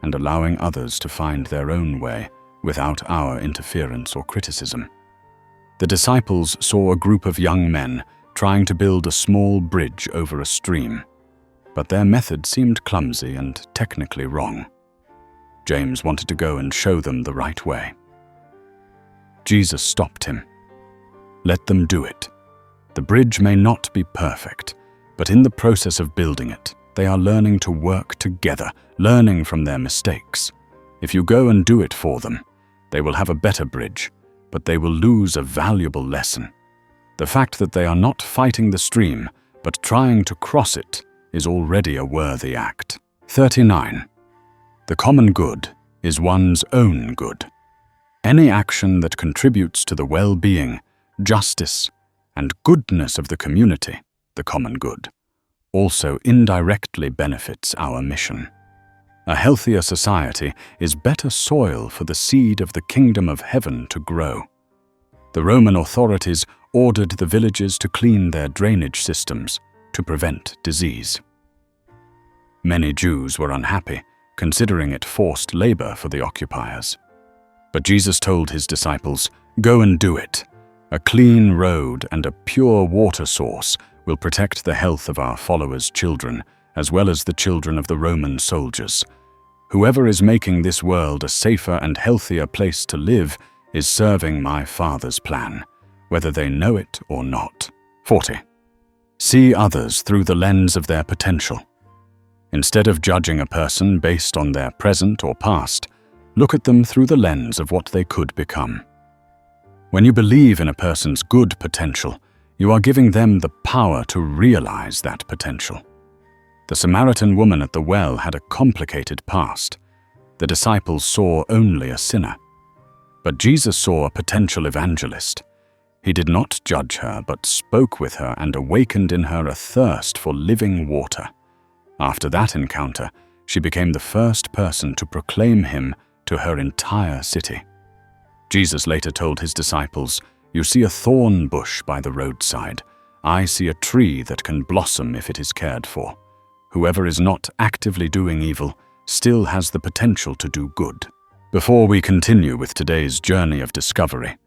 and allowing others to find their own way without our interference or criticism. The disciples saw a group of young men trying to build a small bridge over a stream, but their method seemed clumsy and technically wrong. James wanted to go and show them the right way. Jesus stopped him. Let them do it. The bridge may not be perfect, but in the process of building it, they are learning to work together, learning from their mistakes. If you go and do it for them, they will have a better bridge, but they will lose a valuable lesson. The fact that they are not fighting the stream, but trying to cross it, is already a worthy act. 39. The common good is one's own good. Any action that contributes to the well-being, justice, and goodness of the community, the common good, also indirectly benefits our mission. A healthier society is better soil for the seed of the kingdom of heaven to grow. The Roman authorities ordered the villages to clean their drainage systems to prevent disease. Many Jews were unhappy, considering it forced labor for the occupiers. But Jesus told his disciples, "Go and do it. A clean road and a pure water source will protect the health of our followers' children, as well as the children of the Roman soldiers. Whoever is making this world a safer and healthier place to live is serving my Father's plan, whether they know it or not." 40. See others through the lens of their potential. Instead of judging a person based on their present or past, look at them through the lens of what they could become. When you believe in a person's good potential, you are giving them the power to realize that potential. The Samaritan woman at the well had a complicated past. The disciples saw only a sinner. But Jesus saw a potential evangelist. He did not judge her, but spoke with her and awakened in her a thirst for living water. After that encounter, she became the first person to proclaim him to her entire city. Jesus later told his disciples, "You see a thorn bush by the roadside. I see a tree that can blossom if it is cared for. Whoever is not actively doing evil still has the potential to do good." Before we continue with today's journey of discovery,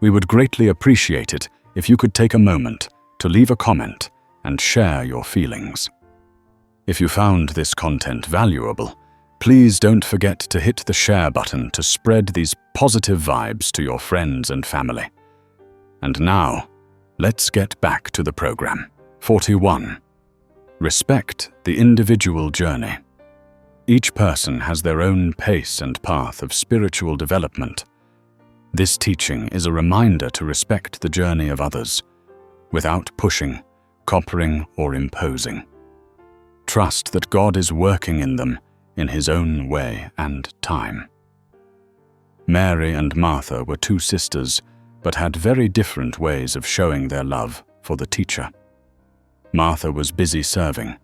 we would greatly appreciate it if you could take a moment to leave a comment and share your feelings. If you found this content valuable, please don't forget to hit the share button to spread these positive vibes to your friends and family. And now, let's get back to the program. 41. Respect the individual journey. Each person has their own pace and path of spiritual development. This teaching is a reminder to respect the journey of others, without pushing, coppering, or imposing. Trust that God is working in them in his own way and time. Mary and Martha were two sisters, but had very different ways of showing their love for the teacher. Martha was busy serving,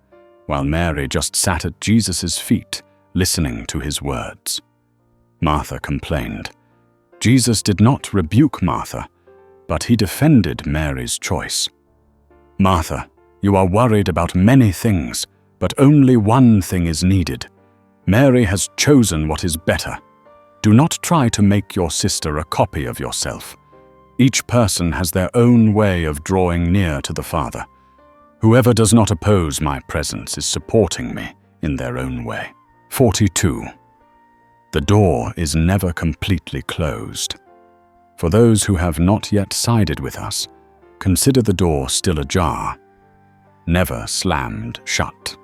while Mary just sat at Jesus' feet, listening to his words. Martha complained. Jesus did not rebuke Martha, but he defended Mary's choice. "Martha, you are worried about many things, but only one thing is needed. Mary has chosen what is better. Do not try to make your sister a copy of yourself. Each person has their own way of drawing near to the Father. Whoever does not oppose my presence is supporting me in their own way." 42. The door is never completely closed. For those who have not yet sided with us, consider the door still ajar, never slammed shut.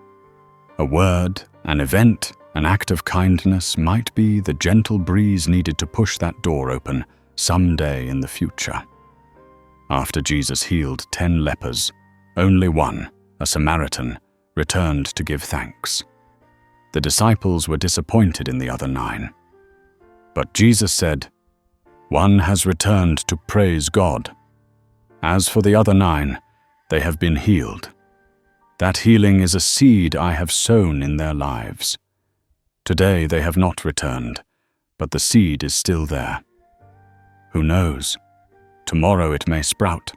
A word, an event, an act of kindness might be the gentle breeze needed to push that door open someday in the future. After Jesus healed 10 lepers, only one, a Samaritan, returned to give thanks. The disciples were disappointed in the other 9. But Jesus said, "One has returned to praise God. As for the other 9, they have been healed. That healing is a seed I have sown in their lives. Today they have not returned, but the seed is still there. Who knows? Tomorrow it may sprout."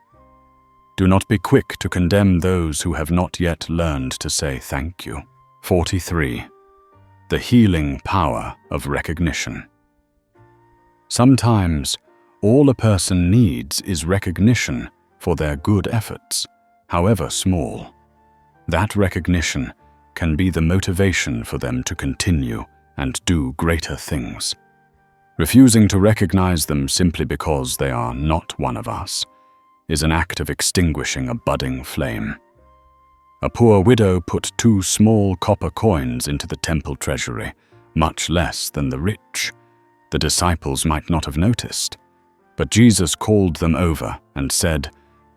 Do not be quick to condemn those who have not yet learned to say thank you. 43. The healing power of recognition. Sometimes, all a person needs is recognition for their good efforts, however small. That recognition can be the motivation for them to continue and do greater things. Refusing to recognize them simply because they are not one of us is an act of extinguishing a budding flame. A poor widow put 2 small copper coins into the temple treasury, much less than the rich. The disciples might not have noticed, but Jesus called them over and said,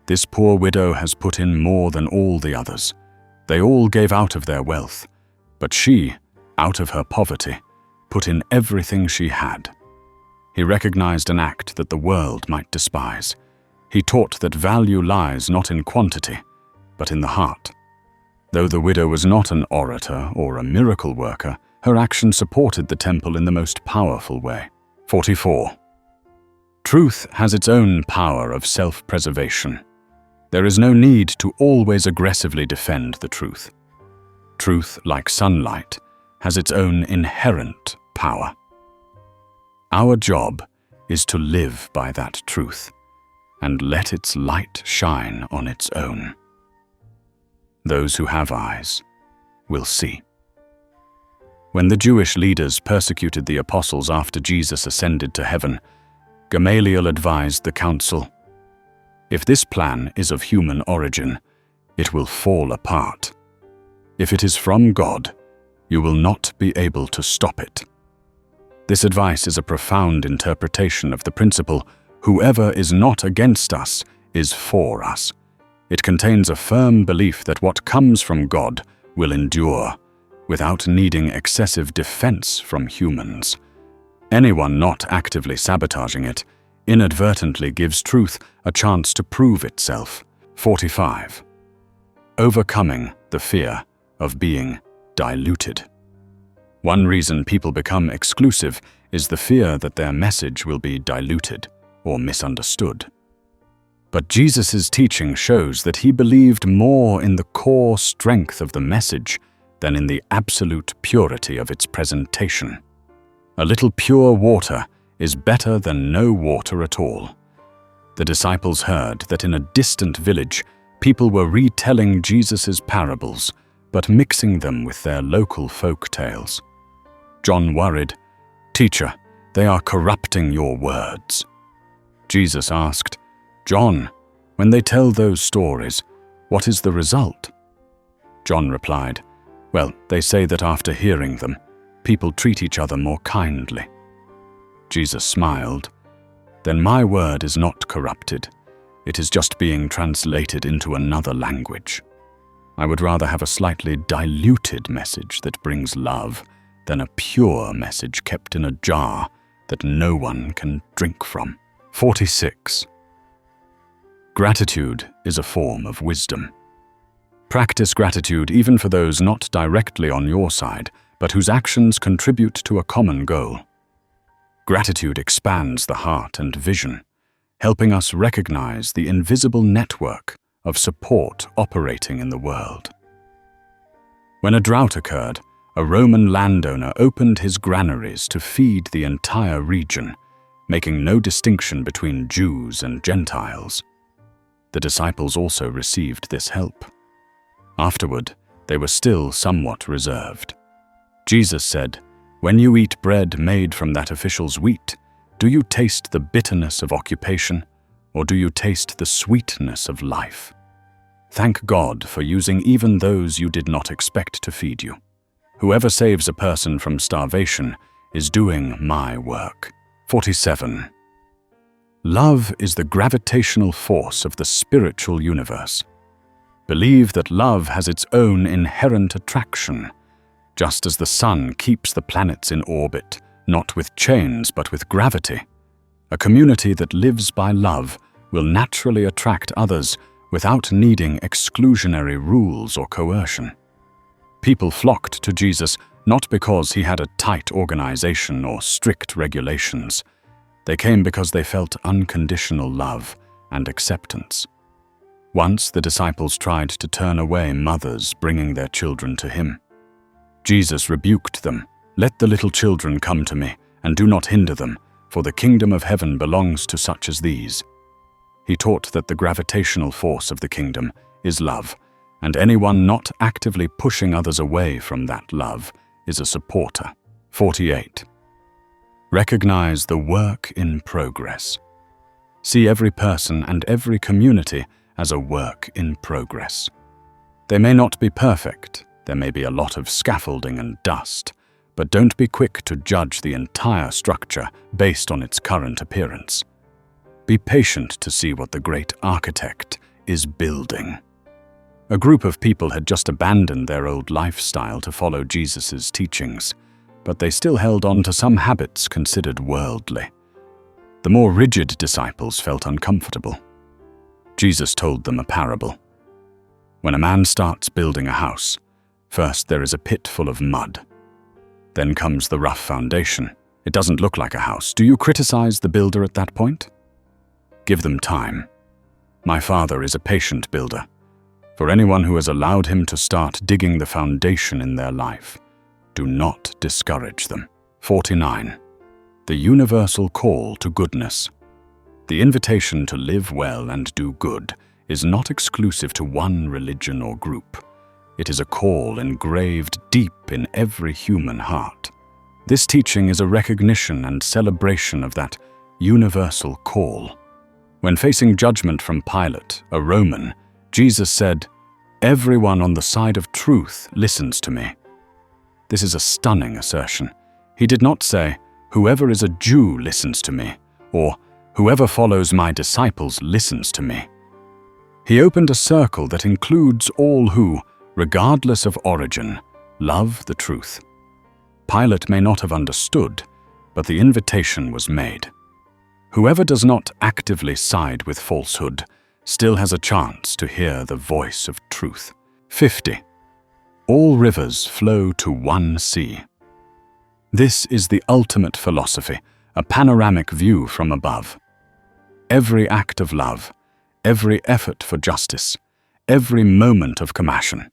"This poor widow has put in more than all the others. They all gave out of their wealth, but she, out of her poverty, put in everything she had." He recognized an act that the world might despise. He taught that value lies not in quantity, but in the heart. Though the widow was not an orator or a miracle worker, her action supported the temple in the most powerful way. 44. Truth has its own power of self-preservation. There is no need to always aggressively defend the truth. Truth, like sunlight, has its own inherent power. Our job is to live by that truth and let its light shine on its own. Those who have eyes will see. When the Jewish leaders persecuted the apostles after Jesus ascended to heaven, Gamaliel advised the council, "If this plan is of human origin, it will fall apart. If it is from God, you will not be able to stop it." This advice is a profound interpretation of the principle, "Whoever is not against us is for us." It contains a firm belief that what comes from God will endure, without needing excessive defense from humans. Anyone not actively sabotaging it inadvertently gives truth a chance to prove itself. 45. Overcoming the fear of being diluted. One reason people become exclusive is the fear that their message will be diluted or misunderstood. But Jesus' teaching shows that he believed more in the core strength of the message than in the absolute purity of its presentation. A little pure water is better than no water at all. The disciples heard that in a distant village, people were retelling Jesus' parables, but mixing them with their local folk tales. John worried, "Teacher, they are corrupting your words." Jesus asked, "John, when they tell those stories, what is the result?" John replied, "Well, they say that after hearing them, people treat each other more kindly." Jesus smiled, "Then my word is not corrupted. It is just being translated into another language. I would rather have a slightly diluted message that brings love than a pure message kept in a jar that no one can drink from." 46. Gratitude is a form of wisdom. Practice gratitude even for those not directly on your side, but whose actions contribute to a common goal. Gratitude expands the heart and vision, helping us recognize the invisible network of support operating in the world. When a drought occurred, a Roman landowner opened his granaries to feed the entire region, making no distinction between Jews and Gentiles. The disciples also received this help. Afterward, they were still somewhat reserved. Jesus said, "When you eat bread made from that official's wheat, do you taste the bitterness of occupation, or do you taste the sweetness of life? Thank God for using even those you did not expect to feed you. Whoever saves a person from starvation is doing my work." 47. Love is the gravitational force of the spiritual universe. Believe that love has its own inherent attraction, just as the sun keeps the planets in orbit, not with chains but with gravity. A community that lives by love will naturally attract others without needing exclusionary rules or coercion. People flocked to Jesus not because he had a tight organization or strict regulations. They came because they felt unconditional love and acceptance. Once the disciples tried to turn away mothers bringing their children to him. Jesus rebuked them. "Let the little children come to me, and do not hinder them, for the kingdom of heaven belongs to such as these." He taught that the gravitational force of the kingdom is love, and anyone not actively pushing others away from that love is a supporter. 48. Recognize the work in progress. See every person and every community as a work in progress. They may not be perfect, there may be a lot of scaffolding and dust, but don't be quick to judge the entire structure based on its current appearance. Be patient to see what the great architect is building. A group of people had just abandoned their old lifestyle to follow Jesus' teachings, but they still held on to some habits considered worldly. The more rigid disciples felt uncomfortable. Jesus told them a parable. When a man starts building a house, first there is a pit full of mud. Then comes the rough foundation. It doesn't look like a house. Do you criticize the builder at that point? Give them time. My Father is a patient builder. For anyone who has allowed him to start digging the foundation in their life, do not discourage them. 49. The universal call to goodness. The invitation to live well and do good is not exclusive to one religion or group. It is a call engraved deep in every human heart. This teaching is a recognition and celebration of that universal call. When facing judgment from Pilate, a Roman, Jesus said, "Everyone on the side of truth listens to me." This is a stunning assertion. He did not say, "Whoever is a Jew listens to me," or "Whoever follows my disciples listens to me." He opened a circle that includes all who, regardless of origin, love the truth. Pilate may not have understood, but the invitation was made. Whoever does not actively side with falsehood still has a chance to hear the voice of truth. 50. All rivers flow to one sea. This is the ultimate philosophy, a panoramic view from above. Every act of love, every effort for justice, every moment of compassion,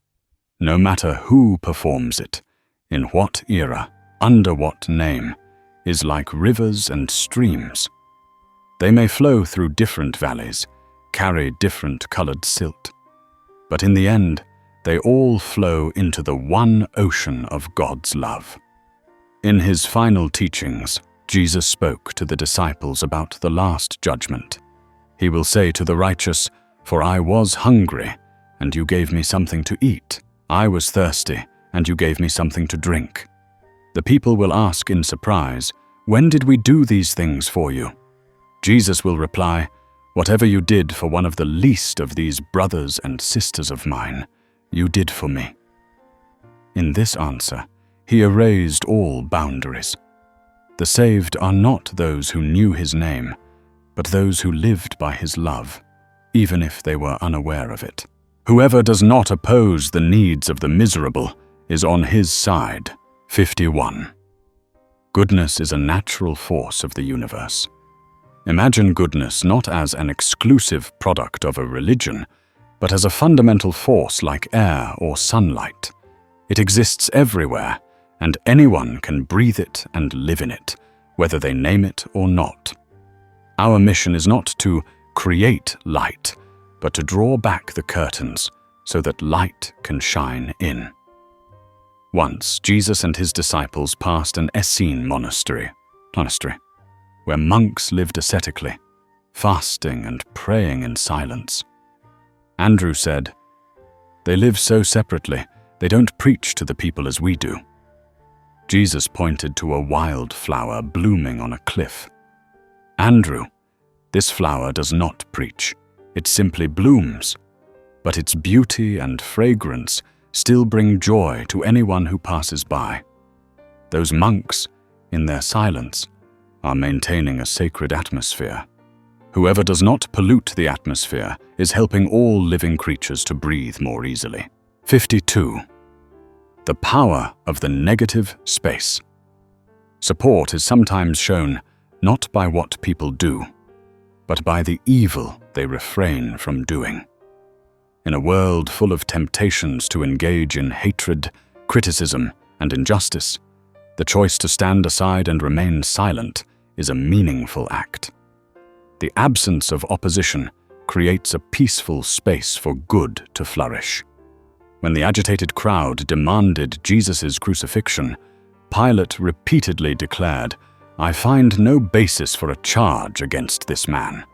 no matter who performs it, in what era, under what name, is like rivers and streams. They may flow through different valleys, carry different colored silt, but in the end, they all flow into the one ocean of God's love. In his final teachings, Jesus spoke to the disciples about the last judgment. He will say to the righteous, "For I was hungry, and you gave me something to eat. I was thirsty, and you gave me something to drink." The people will ask in surprise, "When did we do these things for you?" Jesus will reply, "Whatever you did for one of the least of these brothers and sisters of mine, you did for me." In this answer, he erased all boundaries. The saved are not those who knew his name, but those who lived by his love, even if they were unaware of it. Whoever does not oppose the needs of the miserable is on his side. 51. Goodness is a natural force of the universe. Imagine goodness not as an exclusive product of a religion, but as a fundamental force like air or sunlight. It exists everywhere, and anyone can breathe it and live in it, whether they name it or not. Our mission is not to create light, but to draw back the curtains so that light can shine in. Once, Jesus and his disciples passed an Essene monastery, where monks lived ascetically, fasting and praying in silence. Andrew said, "They live so separately, they don't preach to the people as we do." Jesus pointed to a wild flower blooming on a cliff. "Andrew, this flower does not preach, it simply blooms, but its beauty and fragrance still bring joy to anyone who passes by. Those monks, in their silence, are maintaining a sacred atmosphere. Whoever does not pollute the atmosphere is helping all living creatures to breathe more easily." 52. The power of the negative space. Support is sometimes shown not by what people do, but by the evil they refrain from doing. In a world full of temptations to engage in hatred, criticism, and injustice, the choice to stand aside and remain silent is a meaningful act. The absence of opposition creates a peaceful space for good to flourish. When the agitated crowd demanded Jesus' crucifixion, Pilate repeatedly declared, "I find no basis for a charge against this man."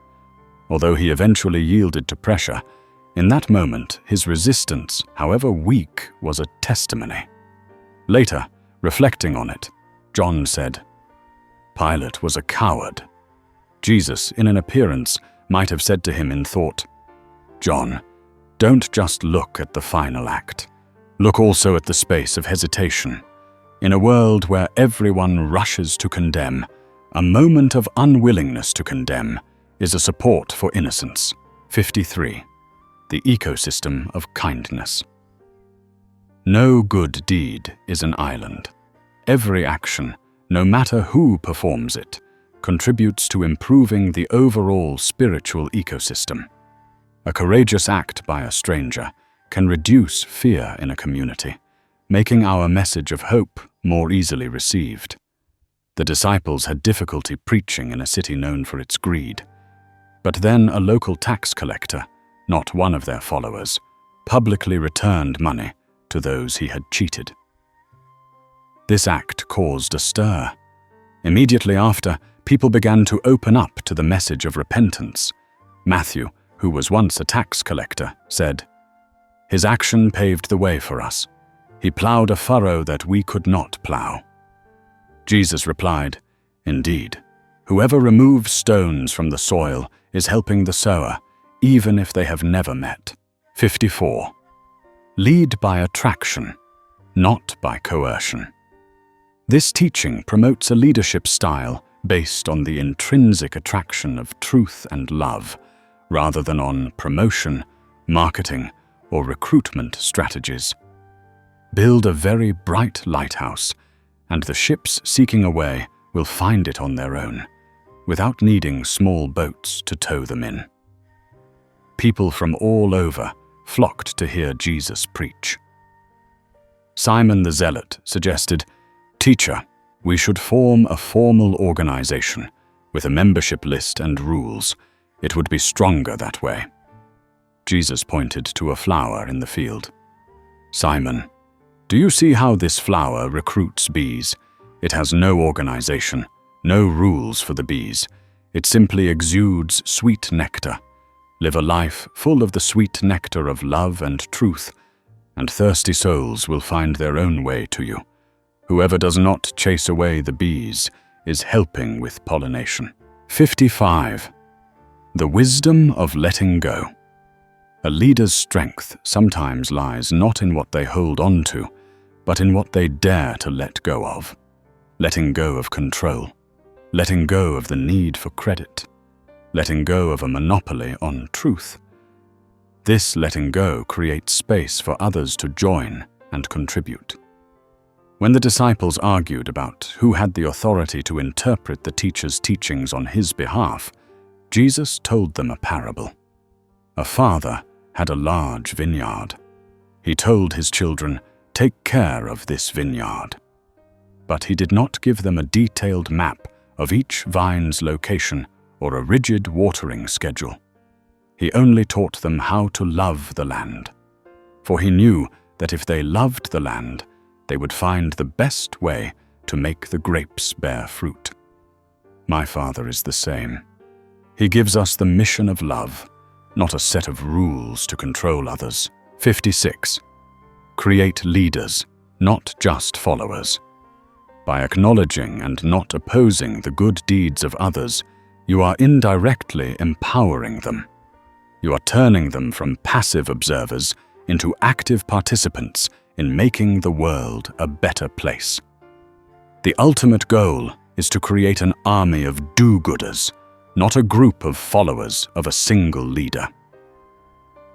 Although he eventually yielded to pressure, in that moment his resistance, however weak, was a testimony. Later, reflecting on it, John said, "Pilate was a coward." Jesus, in an appearance, might have said to him in thought, "John, don't just look at the final act. Look also at the space of hesitation. In a world where everyone rushes to condemn, a moment of unwillingness to condemn is a support for innocence." 53. The ecosystem of kindness. No good deed is an island. Every action, no matter who performs it, contributes to improving the overall spiritual ecosystem. A courageous act by a stranger can reduce fear in a community, making our message of hope more easily received. The disciples had difficulty preaching in a city known for its greed. But then a local tax collector, not one of their followers, publicly returned money to those he had cheated. This act caused a stir. Immediately after, people began to open up to the message of repentance. Matthew, who was once a tax collector, said, "His action paved the way for us. He plowed a furrow that we could not plow." Jesus replied, "Indeed, whoever removes stones from the soil is helping the sower, even if they have never met." 54. Lead by attraction, not by coercion. This teaching promotes a leadership style based on the intrinsic attraction of truth and love, rather than on promotion, marketing, or recruitment strategies. Build a very bright lighthouse, and the ships seeking a way will find it on their own, without needing small boats to tow them in. People from all over flocked to hear Jesus preach. Simon the Zealot suggested, "Teacher, we should form a formal organization with a membership list and rules. It would be stronger that way." Jesus pointed to a flower in the field. "Simon, do you see how this flower recruits bees? It has no organization, no rules for the bees. It simply exudes sweet nectar. Live a life full of the sweet nectar of love and truth, and thirsty souls will find their own way to you. Whoever does not chase away the bees is helping with pollination." 55. The wisdom of letting go. A leader's strength sometimes lies not in what they hold on to, but in what they dare to let go of. Letting go of control, letting go of the need for credit, letting go of a monopoly on truth. This letting go creates space for others to join and contribute. When the disciples argued about who had the authority to interpret the teacher's teachings on his behalf, Jesus told them a parable. A father had a large vineyard. He told his children, "Take care of this vineyard." But he did not give them a detailed map of each vine's location or a rigid watering schedule. He only taught them how to love the land. For he knew that if they loved the land, they would find the best way to make the grapes bear fruit. My Father is the same. He gives us the mission of love, not a set of rules to control others. 56. Create leaders, not just followers. By acknowledging and not opposing the good deeds of others, you are indirectly empowering them. You are turning them from passive observers into active participants in making the world a better place. The ultimate goal is to create an army of do-gooders, not a group of followers of a single leader.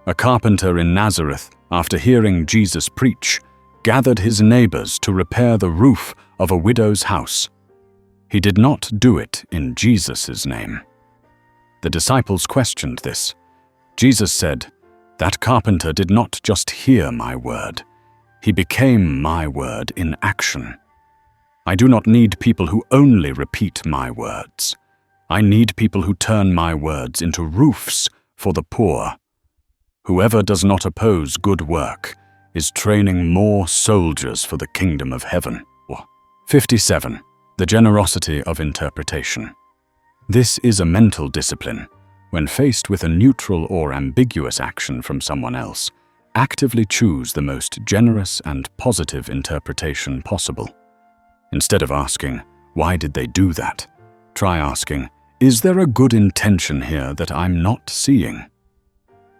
A carpenter in Nazareth, after hearing Jesus preach, gathered his neighbors to repair the roof of a widow's house. He did not do it in Jesus' name. The disciples questioned this. Jesus said, That carpenter did not just hear my word. He became my word in action. I do not need people who only repeat my words. I need people who turn my words into roofs for the poor. Whoever does not oppose good work is training more soldiers for the kingdom of heaven. 57. The generosity of interpretation. This is a mental discipline. When faced with a neutral or ambiguous action from someone else, actively choose the most generous and positive interpretation possible. Instead of asking, "Why did they do that?" try asking, "Is there a good intention here that I'm not seeing?"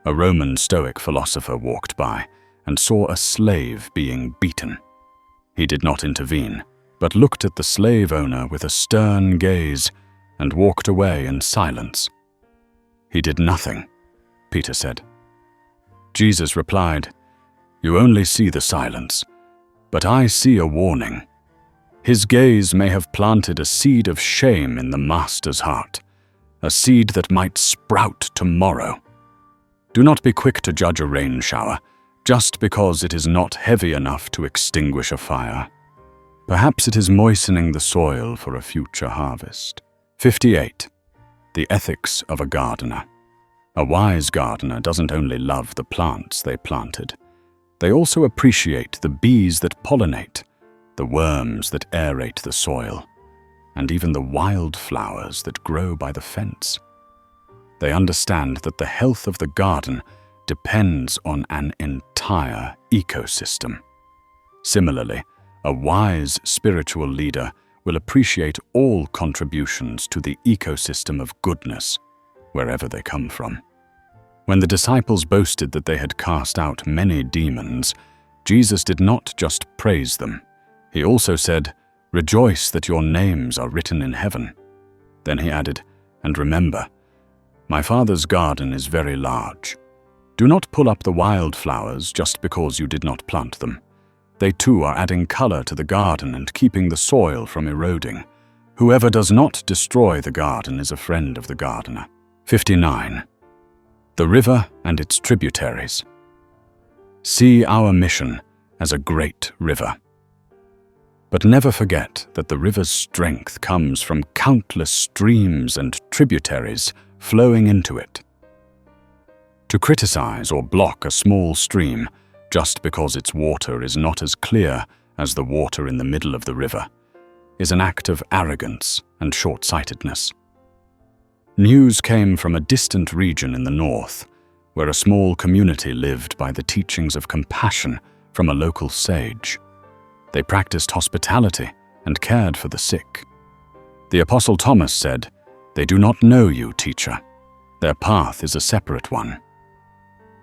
A Roman Stoic philosopher walked by and saw a slave being beaten. He did not intervene, but looked at the slave owner with a stern gaze and walked away in silence. "He did nothing," Peter said. Jesus replied, "You only see the silence, but I see a warning." His gaze may have planted a seed of shame in the master's heart, a seed that might sprout tomorrow. Do not be quick to judge a rain shower just because it is not heavy enough to extinguish a fire. Perhaps it is moistening the soil for a future harvest. 58. The ethics of a gardener. A wise gardener doesn't only love the plants they planted. They also appreciate the bees that pollinate, the worms that aerate the soil, and even the wildflowers that grow by the fence. They understand that the health of the garden depends on an entire ecosystem. Similarly, a wise spiritual leader will appreciate all contributions to the ecosystem of goodness, wherever they come from. When the disciples boasted that they had cast out many demons, Jesus did not just praise them. He also said, "Rejoice that your names are written in heaven." Then he added, "And remember, my Father's garden is very large. Do not pull up the wildflowers just because you did not plant them. They too are adding color to the garden and keeping the soil from eroding. Whoever does not destroy the garden is a friend of the gardener." 59. The river and its tributaries. See our mission as a great river. But never forget that the river's strength comes from countless streams and tributaries flowing into it. To criticize or block a small stream just because its water is not as clear as the water in the middle of the river is an act of arrogance and short-sightedness. News came from a distant region in the north, where a small community lived by the teachings of compassion from a local sage. They practiced hospitality and cared for the sick. The Apostle Thomas said, "They do not know you, teacher. Their path is a separate one."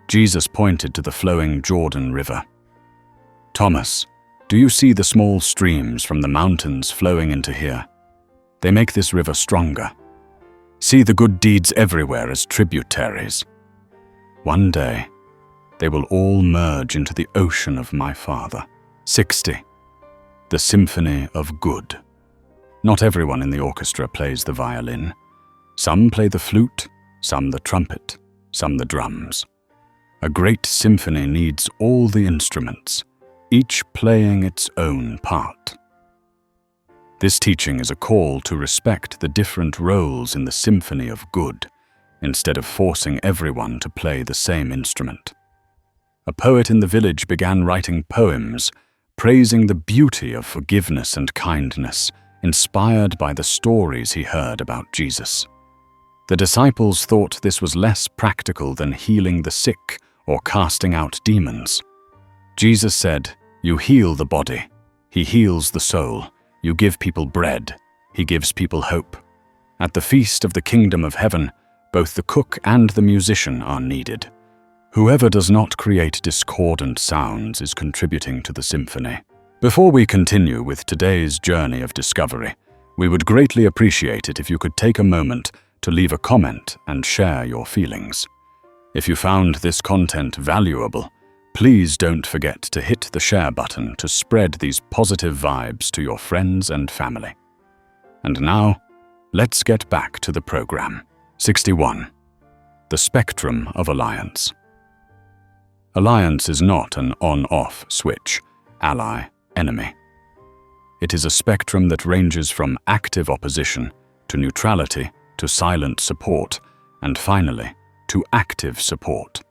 Jesus pointed to the flowing Jordan River. "Thomas, do you see the small streams from the mountains flowing into here? They make this river stronger. See the good deeds everywhere as tributaries. One day, they will all merge into the ocean of my Father." 60. The symphony of good. Not everyone in the orchestra plays the violin. Some play the flute, some the trumpet, some the drums. A great symphony needs all the instruments, each playing its own part. This teaching is a call to respect the different roles in the symphony of good, instead of forcing everyone to play the same instrument. A poet in the village began writing poems, praising the beauty of forgiveness and kindness, inspired by the stories he heard about Jesus. The disciples thought this was less practical than healing the sick or casting out demons. Jesus said, "You heal the body, he heals the soul. You give people bread, he gives people hope." At the feast of the kingdom of heaven, both the cook and the musician are needed. Whoever does not create discordant sounds is contributing to the symphony. Before we continue with today's journey of discovery, we would greatly appreciate it if you could take a moment to leave a comment and share your feelings. If you found this content valuable, please don't forget to hit the share button to spread these positive vibes to your friends and family. And now, let's get back to the program. 61. The spectrum of alliance. Alliance is not an on-off switch, ally, enemy. It is a spectrum that ranges from active opposition to neutrality to silent support, and finally, to active support.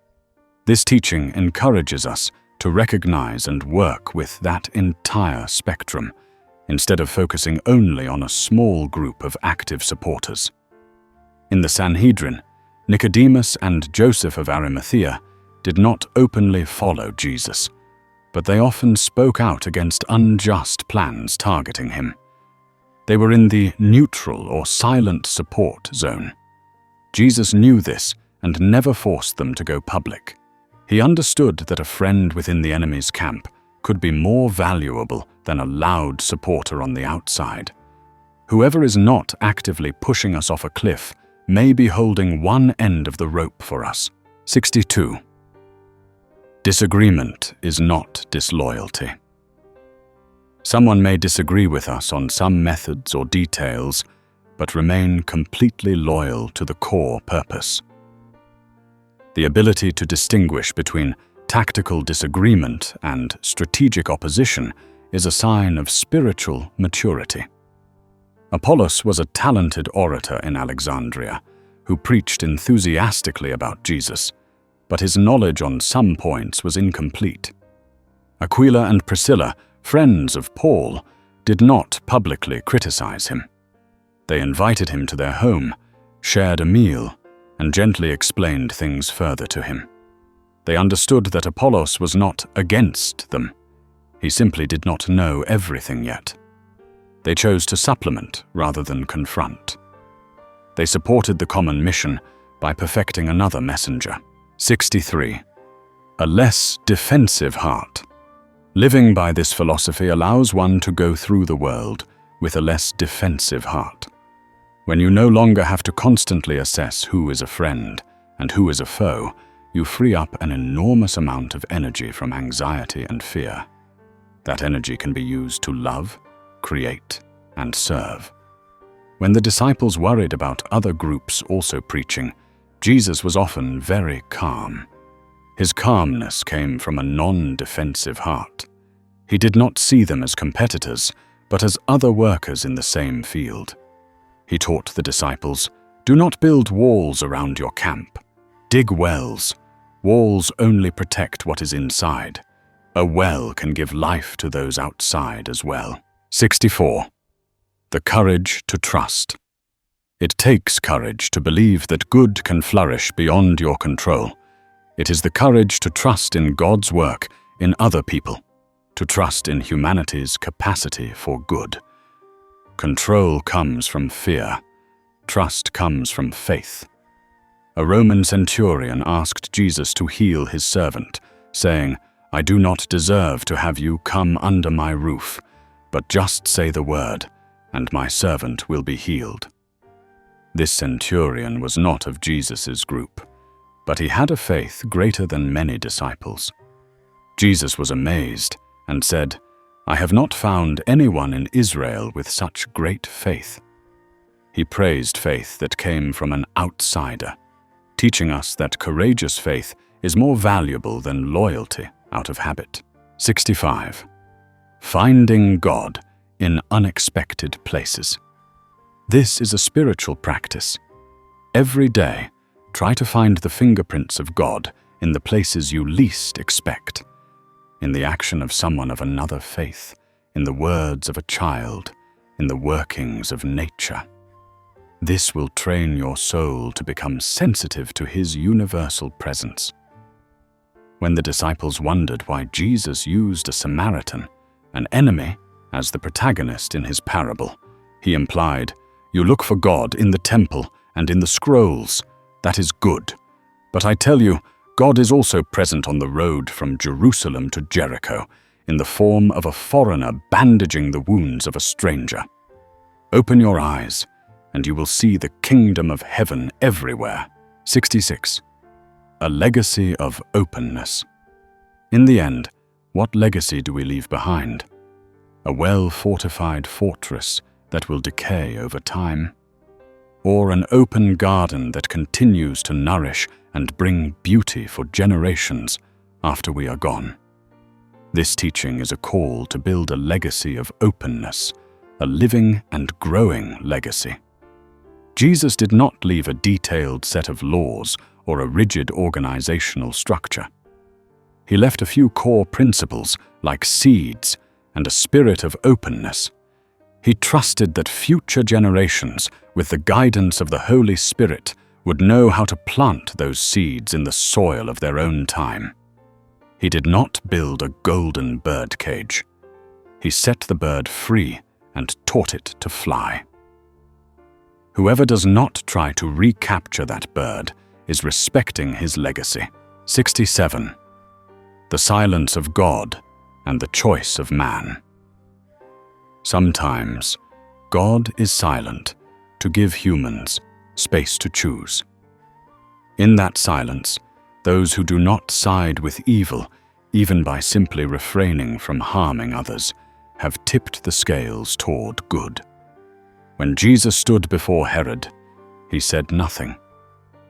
This teaching encourages us to recognize and work with that entire spectrum, instead of focusing only on a small group of active supporters. In the Sanhedrin, Nicodemus and Joseph of Arimathea did not openly follow Jesus, but they often spoke out against unjust plans targeting him. They were in the neutral or silent support zone. Jesus knew this and never forced them to go public. He understood that a friend within the enemy's camp could be more valuable than a loud supporter on the outside. Whoever is not actively pushing us off a cliff may be holding one end of the rope for us. 62. Disagreement is not disloyalty. Someone may disagree with us on some methods or details, but remain completely loyal to the core purpose. The ability to distinguish between tactical disagreement and strategic opposition is a sign of spiritual maturity. Apollos was a talented orator in Alexandria who preached enthusiastically about Jesus, but his knowledge on some points was incomplete. Aquila and Priscilla, friends of Paul, did not publicly criticize him. They invited him to their home, shared a meal, and gently explained things further to him. They understood that Apollos was not against them. He simply did not know everything yet. They chose to supplement rather than confront. They supported the common mission by perfecting another messenger. 63. A less defensive heart. Living by this philosophy allows one to go through the world with a less defensive heart. When you no longer have to constantly assess who is a friend and who is a foe, you free up an enormous amount of energy from anxiety and fear. That energy can be used to love, create, and serve. When the disciples worried about other groups also preaching, Jesus was often very calm. His calmness came from a non-defensive heart. He did not see them as competitors, but as other workers in the same field. He taught the disciples, "Do not build walls around your camp. Dig wells. Walls only protect what is inside. A well can give life to those outside as well." 64. The courage to trust. It takes courage to believe that good can flourish beyond your control. It is the courage to trust in God's work in other people, to trust in humanity's capacity for good. Control comes from fear. Trust comes from faith. A Roman centurion asked Jesus to heal his servant, saying, "I do not deserve to have you come under my roof, but just say the word, and my servant will be healed." This centurion was not of Jesus' group, but he had a faith greater than many disciples. Jesus was amazed and said, "I have not found anyone in Israel with such great faith." He praised faith that came from an outsider, teaching us that courageous faith is more valuable than loyalty out of habit. 65. Finding God in unexpected places. This is a spiritual practice. Every day, try to find the fingerprints of God in the places you least expect. In the action of someone of another faith, in the words of a child, in the workings of nature. This will train your soul to become sensitive to His universal presence. When the disciples wondered why Jesus used a Samaritan, an enemy, as the protagonist in his parable, He implied, "You look for God in the temple and in the scrolls. That is good. But I tell you, God is also present on the road from Jerusalem to Jericho, in the form of a foreigner bandaging the wounds of a stranger. Open your eyes, and you will see the kingdom of heaven everywhere." 66. A legacy of openness. In the end, what legacy do we leave behind? A well-fortified fortress that will decay over time? Or an open garden that continues to nourish and bring beauty for generations, after we are gone. This teaching is a call to build a legacy of openness, a living and growing legacy. Jesus did not leave a detailed set of laws or a rigid organizational structure. He left a few core principles like seeds and a spirit of openness. He trusted that future generations, with the guidance of the Holy Spirit, would know how to plant those seeds in the soil of their own time. He did not build a golden bird cage. He set the bird free and taught it to fly. Whoever does not try to recapture that bird is respecting his legacy. 67. The silence of God and the choice of man. Sometimes, God is silent to give humans space to choose. In that silence, those who do not side with evil, even by simply refraining from harming others, have tipped the scales toward good. When Jesus stood before Herod, he said nothing.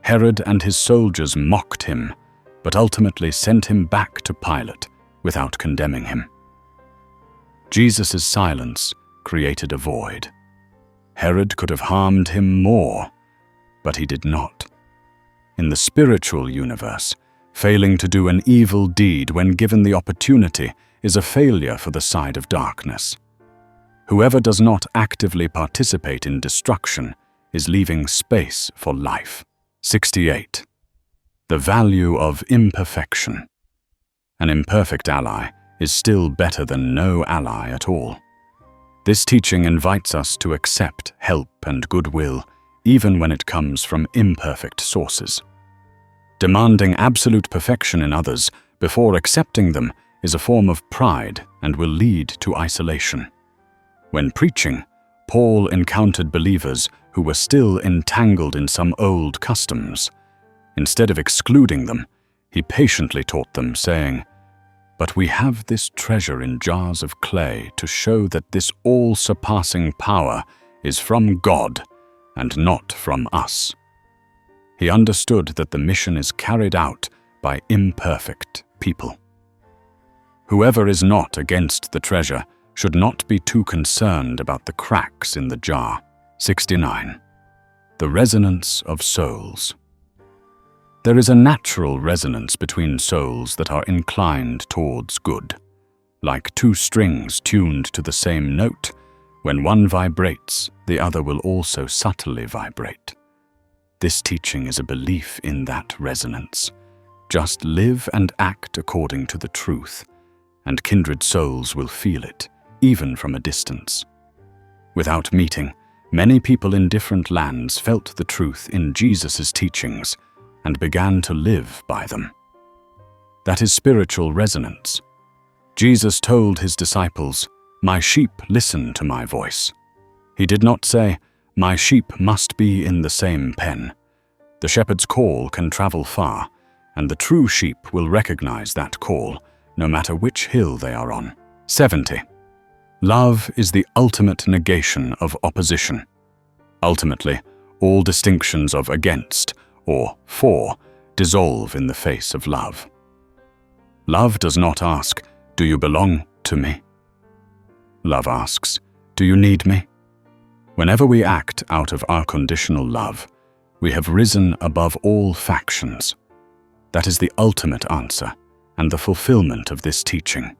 Herod and his soldiers mocked him, but ultimately sent him back to Pilate without condemning him. Jesus' silence created a void. Herod could have harmed him more, but he did not. In the spiritual universe, failing to do an evil deed when given the opportunity is a failure for the side of darkness. Whoever does not actively participate in destruction is leaving space for life. 68. The value of imperfection. An imperfect ally is still better than no ally at all. This teaching invites us to accept help and goodwill, even when it comes from imperfect sources. Demanding absolute perfection in others before accepting them is a form of pride and will lead to isolation. When preaching, Paul encountered believers who were still entangled in some old customs. Instead of excluding them, he patiently taught them, saying, "But we have this treasure in jars of clay to show that this all-surpassing power is from God and not from us." He understood that the mission is carried out by imperfect people. Whoever is not against the treasure should not be too concerned about the cracks in the jar. 69. The resonance of souls. There is a natural resonance between souls that are inclined towards good. Like two strings tuned to the same note, when one vibrates, the other will also subtly vibrate. This teaching is a belief in that resonance. Just live and act according to the truth, and kindred souls will feel it, even from a distance. Without meeting, many people in different lands felt the truth in Jesus' teachings and began to live by them. That is spiritual resonance. Jesus told his disciples, "My sheep listen to my voice." He did not say, "My sheep must be in the same pen." The shepherd's call can travel far, and the true sheep will recognize that call, no matter which hill they are on. 70. Love is the ultimate negation of opposition. Ultimately, all distinctions of against or for dissolve in the face of love. Love does not ask, "Do you belong to me?" Love asks, "Do you need me?" Whenever we act out of unconditional love, we have risen above all factions. That is the ultimate answer and the fulfillment of this teaching.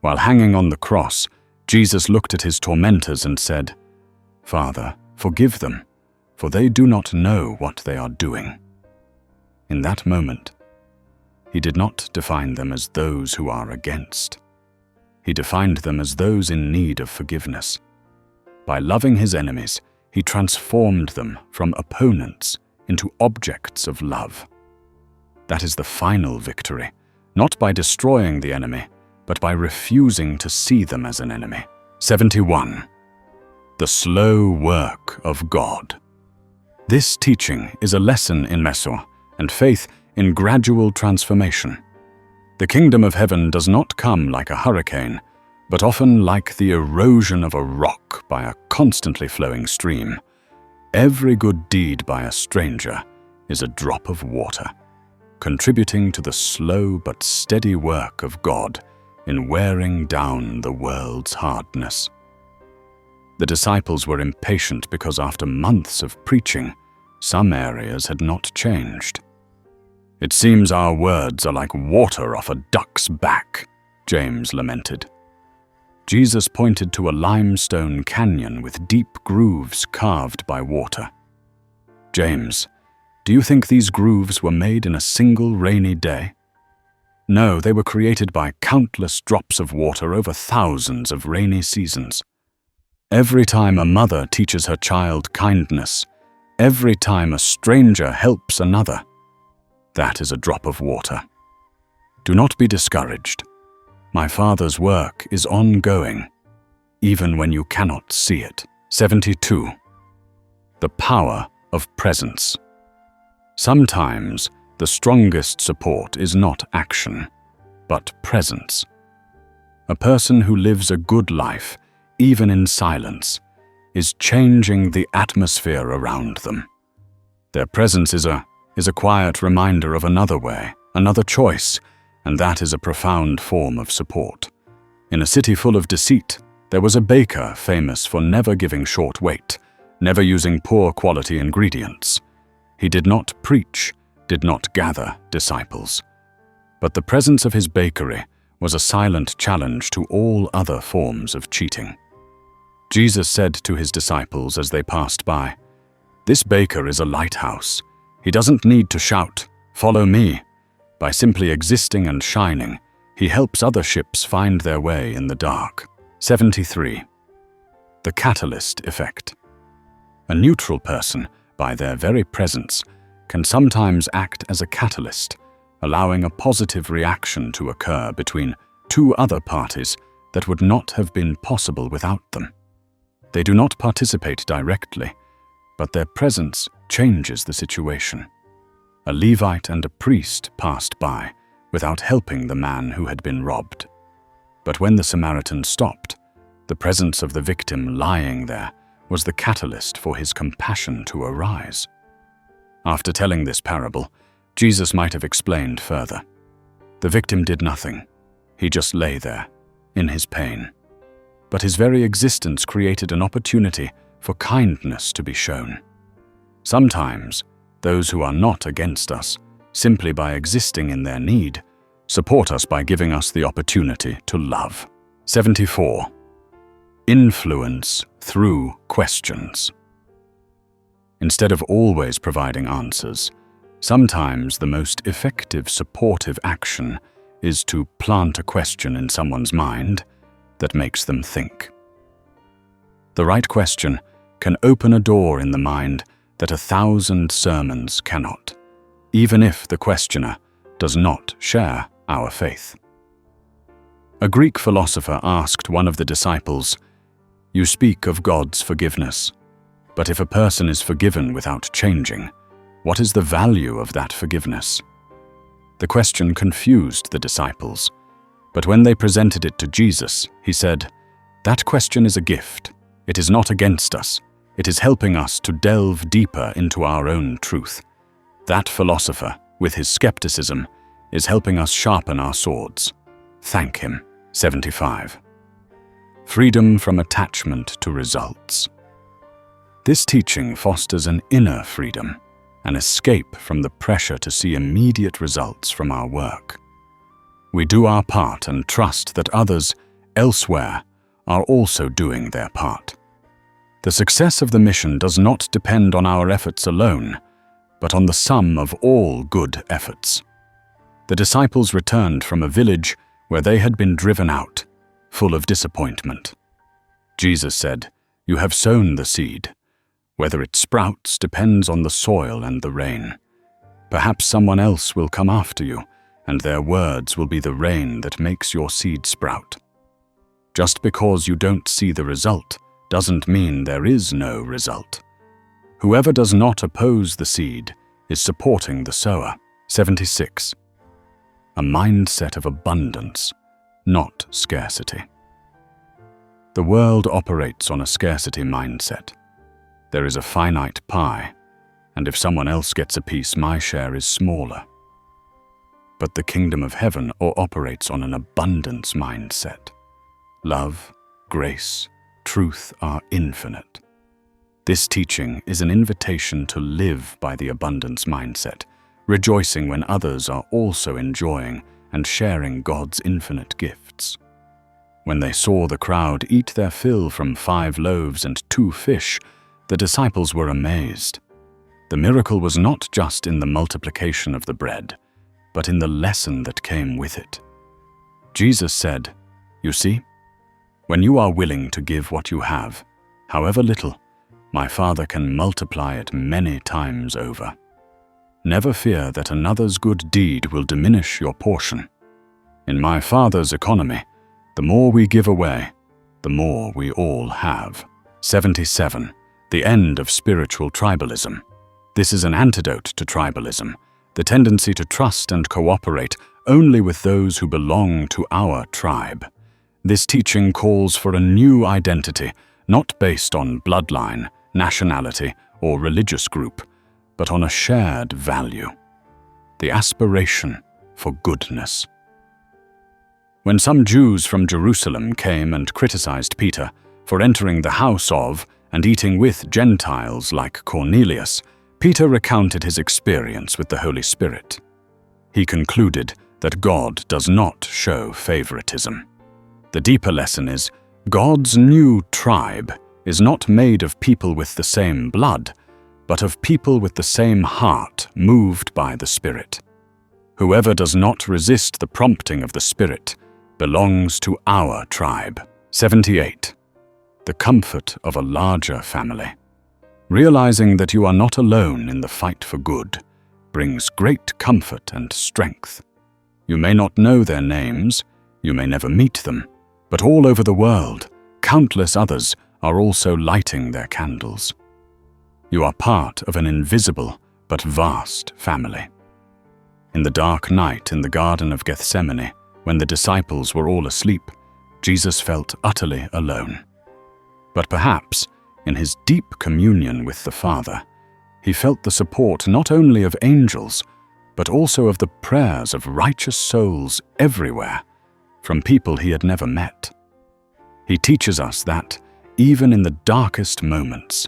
While hanging on the cross, Jesus looked at his tormentors and said, "Father, forgive them, for they do not know what they are doing." In that moment, he did not define them as those who are against. He defined them as those in need of forgiveness. By loving his enemies, he transformed them from opponents into objects of love. That is the final victory, not by destroying the enemy, but by refusing to see them as an enemy. 71. The slow work of God. This teaching is a lesson in Mesor and faith in gradual transformation. The kingdom of heaven does not come like a hurricane, but often like the erosion of a rock by a constantly flowing stream. Every good deed by a stranger is a drop of water. contributing to the slow but steady work of God in wearing down the world's hardness. The disciples were impatient because after months of preaching, some areas had not changed. "It seems our words are like water off a duck's back," James lamented. Jesus pointed to a limestone canyon with deep grooves carved by water. "James, do you think these grooves were made in a single rainy day? No, they were created by countless drops of water over thousands of rainy seasons. Every time a mother teaches her child kindness, every time a stranger helps another, that is a drop of water. Do not be discouraged. My Father's work is ongoing, even when you cannot see it." 72. The power of presence. Sometimes the strongest support is not action, but presence. A person who lives a good life, even in silence, is changing the atmosphere around them. Their presence is a quiet reminder of another way, another choice, and that is a profound form of support. In a city full of deceit, there was a baker famous for never giving short weight, never using poor quality ingredients. He did not preach, did not gather disciples. But the presence of his bakery was a silent challenge to all other forms of cheating. Jesus said to his disciples as they passed by, "This baker is a lighthouse. He doesn't need to shout, 'Follow me.' By simply existing and shining, he helps other ships find their way in the dark." 73. The catalyst effect. A neutral person, by their very presence, can sometimes act as a catalyst, allowing a positive reaction to occur between two other parties that would not have been possible without them. They do not participate directly, but their presence changes the situation. A Levite and a priest passed by without helping the man who had been robbed. But when the Samaritan stopped, the presence of the victim lying there was the catalyst for his compassion to arise. After telling this parable, Jesus might have explained further. The victim did nothing. He just lay there, in his pain. But his very existence created an opportunity for kindness to be shown. Sometimes, those who are not against us, simply by existing in their need, support us by giving us the opportunity to love. 74. Influence through questions. Instead of always providing answers, sometimes the most effective supportive action is to plant a question in someone's mind that makes them think. The right question can open a door in the mind that 1,000 sermons cannot, even if the questioner does not share our faith. A Greek philosopher asked one of the disciples, "You speak of God's forgiveness, but if a person is forgiven without changing, what is the value of that forgiveness?" The question confused the disciples, but when they presented it to Jesus, he said, "That question is a gift. It is not against us. It is helping us to delve deeper into our own truth. That philosopher, with his skepticism, is helping us sharpen our swords. Thank him." 75. Freedom from attachment to results. This teaching fosters an inner freedom, an escape from the pressure to see immediate results from our work. We do our part and trust that others elsewhere are also doing their part. The success of the mission does not depend on our efforts alone, but on the sum of all good efforts. The disciples returned from a village where they had been driven out, full of disappointment. Jesus said, "You have sown the seed. Whether it sprouts depends on the soil and the rain. Perhaps someone else will come after you, and their words will be the rain that makes your seed sprout. Just because you don't see the result doesn't mean there is no result. Whoever does not oppose the seed is supporting the sower." 76. A mindset of abundance, not scarcity. The world operates on a scarcity mindset. There is a finite pie, and if someone else gets a piece, my share is smaller. but the kingdom of heaven operates on an abundance mindset. Love, grace, truth are infinite. This teaching is an invitation to live by the abundance mindset, rejoicing when others are also enjoying and sharing God's infinite gifts. When they saw the crowd eat their fill from 5 loaves and 2 fish, the disciples were amazed. The miracle was not just in the multiplication of the bread, but in the lesson that came with it. Jesus said, "You see, when you are willing to give what you have, however little, my Father can multiply it many times over. Never fear that another's good deed will diminish your portion. In my Father's economy, the more we give away, the more we all have." 77. The end of spiritual tribalism. This is an antidote to tribalism, the tendency to trust and cooperate only with those who belong to our tribe. This teaching calls for a new identity, not based on bloodline, nationality, or religious group, but on a shared value: the aspiration for goodness. When some Jews from Jerusalem came and criticized Peter for entering the house of and eating with Gentiles like Cornelius, Peter recounted his experience with the Holy Spirit. He concluded that God does not show favoritism. The deeper lesson is, God's new tribe is not made of people with the same blood, but of people with the same heart moved by the Spirit. Whoever does not resist the prompting of the Spirit belongs to our tribe. 78. The comfort of a larger family. Realizing that you are not alone in the fight for good brings great comfort and strength. You may not know their names, you may never meet them, but all over the world, countless others are also lighting their candles. You are part of an invisible but vast family. In the dark night in the Garden of Gethsemane, when the disciples were all asleep, Jesus felt utterly alone. But perhaps, in his deep communion with the Father, he felt the support not only of angels, but also of the prayers of righteous souls everywhere, from people he had never met. He teaches us that, even in the darkest moments,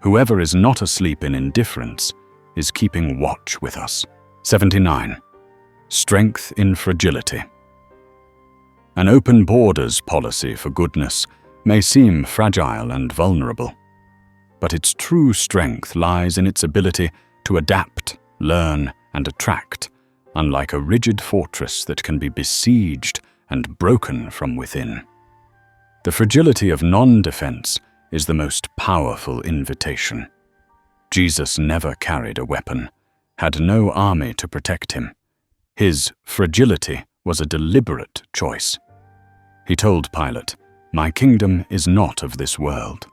whoever is not asleep in indifference is keeping watch with us. 79. Strength in fragility. An open borders policy for goodness may seem fragile and vulnerable, but its true strength lies in its ability to adapt, learn, and attract, unlike a rigid fortress that can be besieged and broken from within. The fragility of non-defense is the most powerful invitation. Jesus never carried a weapon, had no army to protect him. His fragility was a deliberate choice. He told Pilate, "My kingdom is not of this world."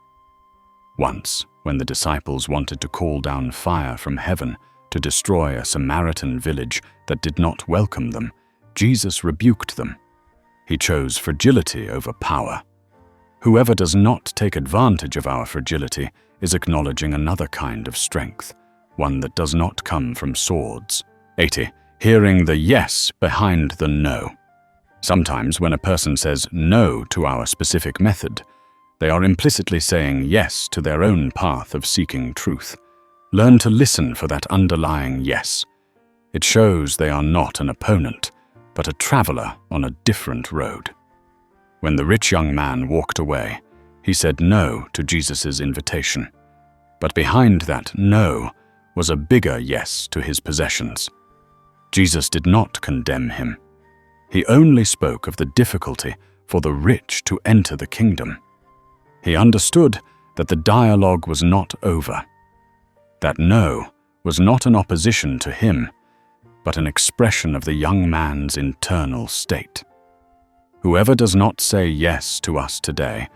Once, when the disciples wanted to call down fire from heaven to destroy a Samaritan village that did not welcome them, Jesus rebuked them. He chose fragility over power. Whoever does not take advantage of our fragility is acknowledging another kind of strength, one that does not come from swords. 80. Hearing the yes behind the no. Sometimes when a person says no to our specific method, they are implicitly saying yes to their own path of seeking truth. Learn to listen for that underlying yes. It shows they are not an opponent, but a traveler on a different road. When the rich young man walked away, he said no to Jesus' invitation. But behind that no was a bigger yes to his possessions. Jesus did not condemn him. He only spoke of the difficulty for the rich to enter the kingdom. He understood that the dialogue was not over. That no was not an opposition to him, but an expression of the young man's internal state. Whoever does not say yes to us today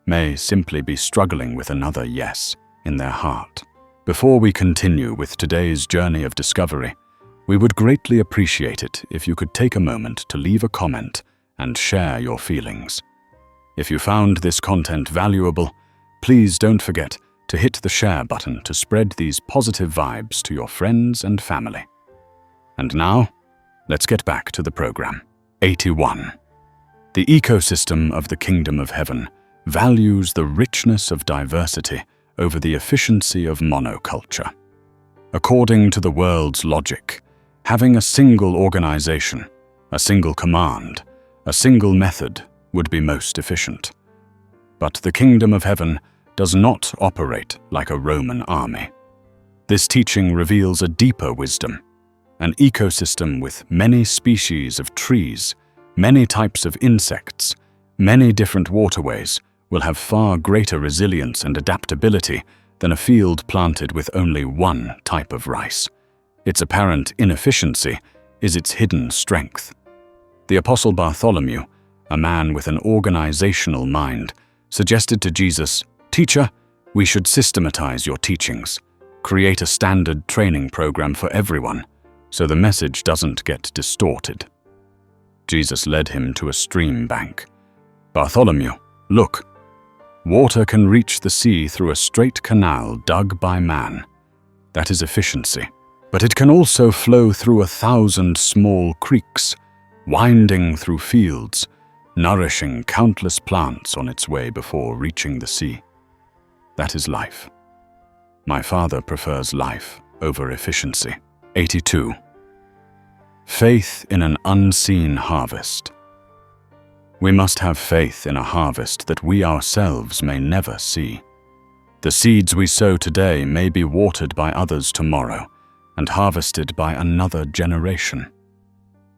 may simply be struggling with another yes in their heart. Before we continue with today's journey of discovery, we would greatly appreciate it if you could take a moment to leave a comment and share your feelings. If you found this content valuable, please don't forget to hit the share button to spread these positive vibes to your friends and family. And now, Let's get back to the program. 81. The ecosystem of the Kingdom of Heaven values the richness of diversity over the efficiency of monoculture. According to the world's logic, having a single organization, a single command, a single method would be most efficient. But the Kingdom of Heaven does not operate like a Roman army. This teaching reveals a deeper wisdom, an ecosystem with many species of trees, many types of insects, many different waterways will have far greater resilience and adaptability than a field planted with only one type of rice. Its apparent inefficiency is its hidden strength. The Apostle Bartholomew, a man with an organizational mind, suggested to Jesus, "Teacher, we should systematize your teachings, create a standard training program for everyone, so the message doesn't get distorted." Jesus led him to a stream bank. "Bartholomew, look. Water can reach the sea through a straight canal dug by man. That is efficiency. But it can also flow through 1,000 small creeks, winding through fields, nourishing countless plants on its way before reaching the sea. That is life. My Father prefers life over efficiency." 82. Faith in an unseen harvest. We must have faith in a harvest that we ourselves may never see. The seeds we sow today may be watered by others tomorrow and harvested by another generation.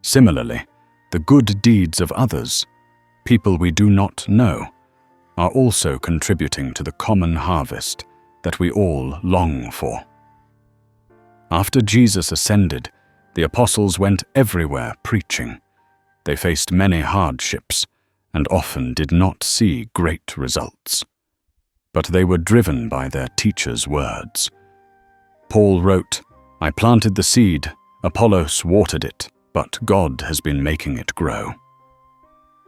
Similarly, the good deeds of others, people we do not know, are also contributing to the common harvest that we all long for. After Jesus ascended, the apostles went everywhere preaching. They faced many hardships and often did not see great results. But they were driven by their teacher's words. Paul wrote, "I planted the seed, Apollos watered it, but God has been making it grow."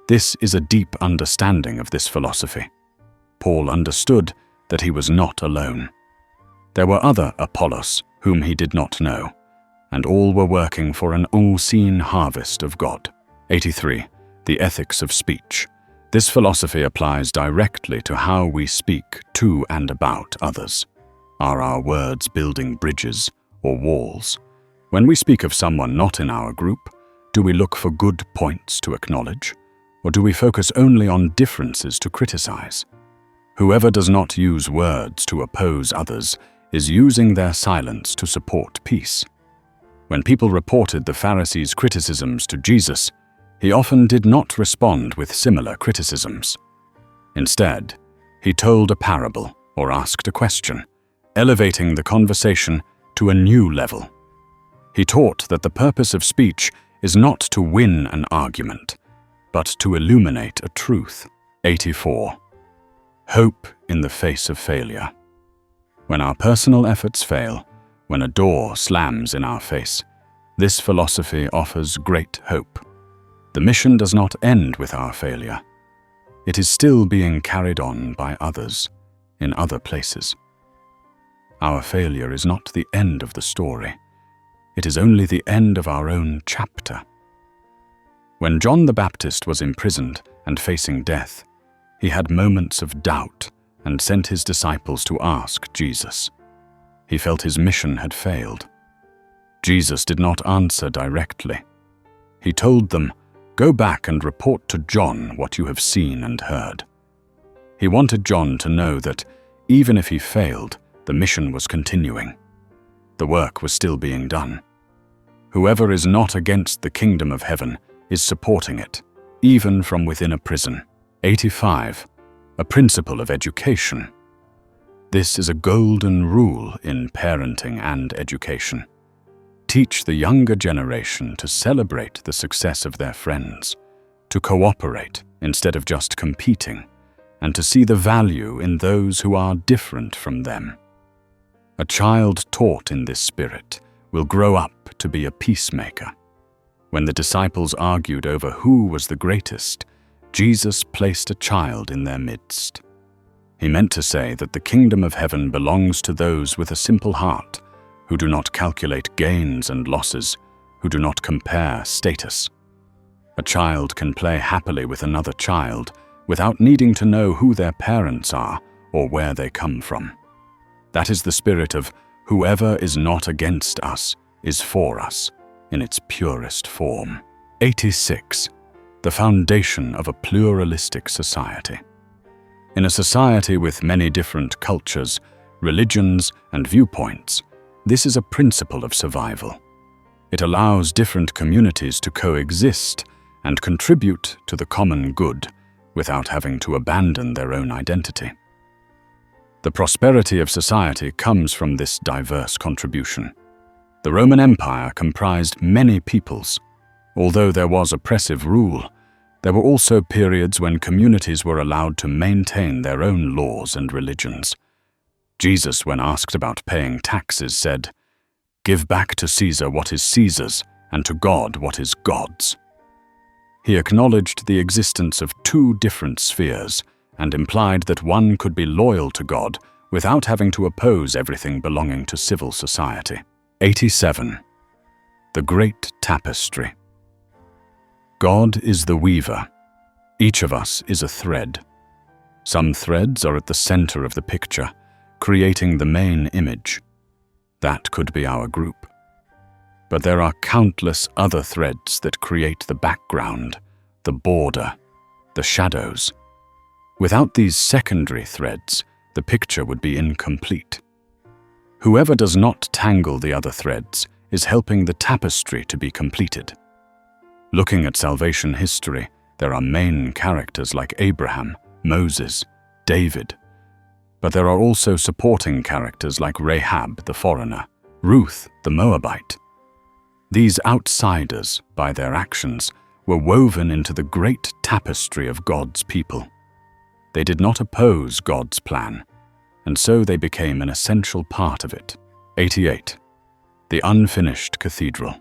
This is a deep understanding of this philosophy. Paul understood that he was not alone. There were other Apollos whom he did not know, and all were working for an unseen harvest of God. 83. The ethics of speech. This philosophy applies directly to how we speak to and about others. Are our words building bridges or walls? When we speak of someone not in our group, do we look for good points to acknowledge, or do we focus only on differences to criticize? Whoever does not use words to oppose others is using their silence to support peace. When people reported the Pharisees' criticisms to Jesus, he often did not respond with similar criticisms. Instead, he told a parable or asked a question, elevating the conversation to a new level. He taught that the purpose of speech is not to win an argument, but to illuminate a truth. 84. Hope in the face of failure. When our personal efforts fail, when a door slams in our face, this philosophy offers great hope. The mission does not end with our failure. It is still being carried on by others, in other places. Our failure is not the end of the story. It is only the end of our own chapter. When John the Baptist was imprisoned and facing death, he had moments of doubt and sent his disciples to ask Jesus. He felt his mission had failed. Jesus did not answer directly. He told them, "Go back and report to John what you have seen and heard." He wanted John to know that, even if he failed, the mission was continuing. The work was still being done. Whoever is not against the kingdom of heaven is supporting it, even from within a prison. 85. A principle of education. This is a golden rule in parenting and education. Teach the younger generation to celebrate the success of their friends, to cooperate instead of just competing, and to see the value in those who are different from them. A child taught in this spirit will grow up to be a peacemaker. When the disciples argued over who was the greatest, Jesus placed a child in their midst. He meant to say that the kingdom of heaven belongs to those with a simple heart, who do not calculate gains and losses, who do not compare status. A child can play happily with another child without needing to know who their parents are or where they come from. That is the spirit of whoever is not against us is for us in its purest form. 86. The foundation of a pluralistic society. In a society with many different cultures, religions, and viewpoints, this is a principle of survival. It allows different communities to coexist and contribute to the common good without having to abandon their own identity. The prosperity of society comes from this diverse contribution. The Roman Empire comprised many peoples. Although there was oppressive rule, there were also periods when communities were allowed to maintain their own laws and religions. Jesus, when asked about paying taxes, said, "Give back to Caesar what is Caesar's, and to God what is God's." He acknowledged the existence of two different spheres and implied that one could be loyal to God without having to oppose everything belonging to civil society. 87. The Great Tapestry. God is the weaver. Each of us is a thread. Some threads are at the center of the picture, creating the main image. That could be our group. But there are countless other threads that create the background, the border, the shadows. Without these secondary threads, the picture would be incomplete. Whoever does not tangle the other threads is helping the tapestry to be completed. Looking at salvation history, there are main characters like Abraham, Moses, David. But there are also supporting characters like Rahab the foreigner, Ruth the Moabite. These outsiders, by their actions, were woven into the great tapestry of God's people. They did not oppose God's plan, and so they became an essential part of it. 88. The Unfinished Cathedral.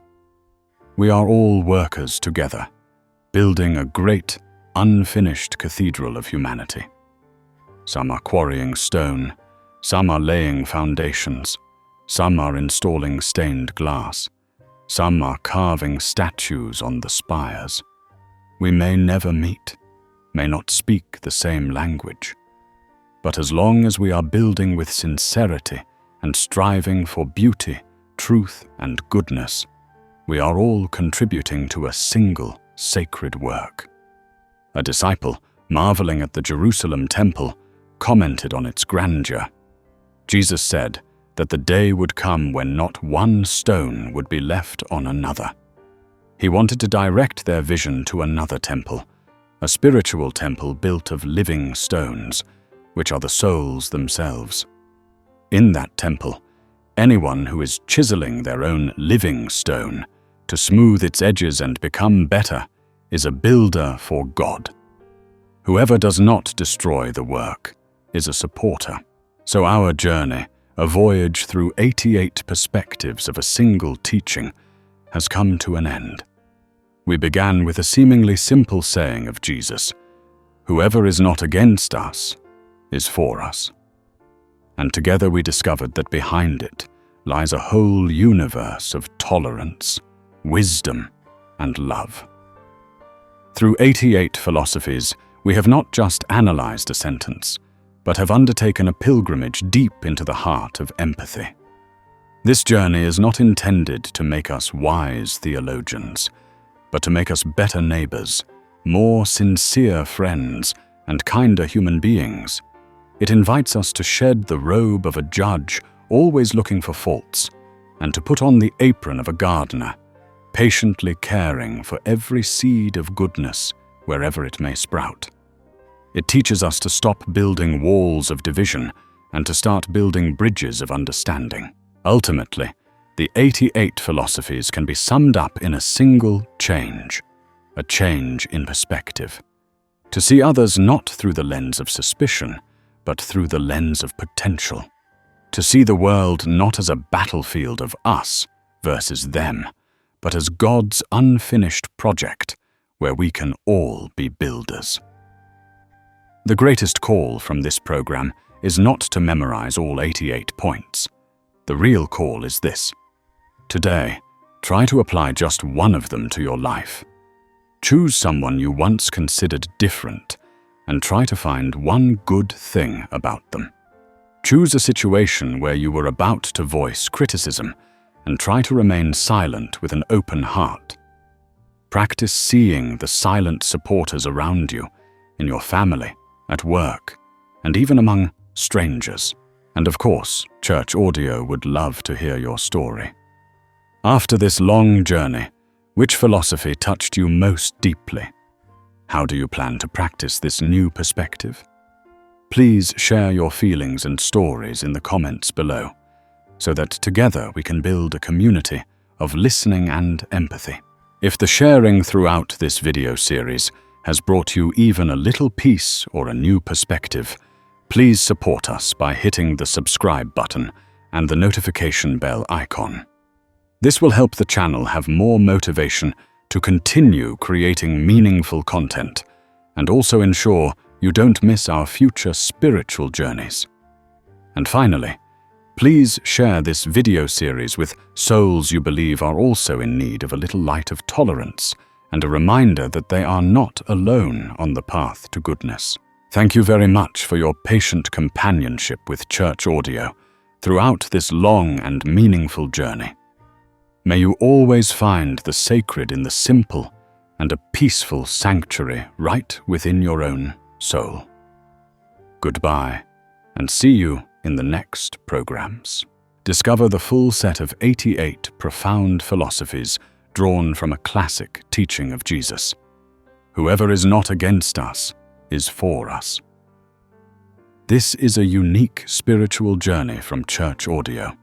We are all workers together, building a great, unfinished cathedral of humanity. Some are quarrying stone, some are laying foundations, some are installing stained glass, some are carving statues on the spires. We may never meet, may not speak the same language, but as long as we are building with sincerity and striving for beauty, truth, and goodness, we are all contributing to a single sacred work. A disciple, marveling at the Jerusalem temple, commented on its grandeur. Jesus said that the day would come when not one stone would be left on another. He wanted to direct their vision to another temple, a spiritual temple built of living stones, which are the souls themselves. In that temple, anyone who is chiseling their own living stone to smooth its edges and become better is a builder for God. Whoever does not destroy the work is a supporter. So our journey, a voyage through 88 perspectives of a single teaching, has come to an end. We began with a seemingly simple saying of Jesus, "Whoever is not against us is for us." And together we discovered that behind it lies a whole universe of tolerance, wisdom, and love. Through 88 philosophies, we have not just analyzed a sentence, but have undertaken a pilgrimage deep into the heart of empathy. This journey is not intended to make us wise theologians, but to make us better neighbors, more sincere friends, and kinder human beings. It invites us to shed the robe of a judge, always looking for faults, and to put on the apron of a gardener, patiently caring for every seed of goodness wherever it may sprout. It teaches us to stop building walls of division and to start building bridges of understanding. Ultimately, the 88 philosophies can be summed up in a single change, a change in perspective. To see others not through the lens of suspicion, but through the lens of potential. To see the world not as a battlefield of us versus them, but as God's unfinished project where we can all be builders. The greatest call from this program is not to memorize all 88 points. The real call is this: today, Try to apply just one of them to your life. Choose someone you once considered different and try to find one good thing about them. Choose a situation where you were about to voice criticism and try to remain silent with an open heart. Practice seeing the silent supporters around you, in your family, at work, and even among strangers. And of course, Church Audio would love to hear your story. After this long journey, which philosophy touched you most deeply? How do you plan to practice this new perspective? Please share your feelings and stories in the comments below, so that together we can build a community of listening and empathy. If the sharing throughout this video series has brought you even a little peace or a new perspective, please support us by hitting the subscribe button and the notification bell icon. This will help the channel have more motivation to continue creating meaningful content and also ensure you don't miss our future spiritual journeys. And finally, please share this video series with souls you believe are also in need of a little light of tolerance and a reminder that they are not alone on the path to goodness. Thank you very much for your patient companionship with Church Audio throughout this long and meaningful journey. May you always find the sacred in the simple and a peaceful sanctuary right within your own soul. Goodbye, and see you in the next programs. Discover the full set of 88 profound philosophies drawn from a classic teaching of Jesus. Whoever is not against us is for us. This is a unique spiritual journey from Church Audio,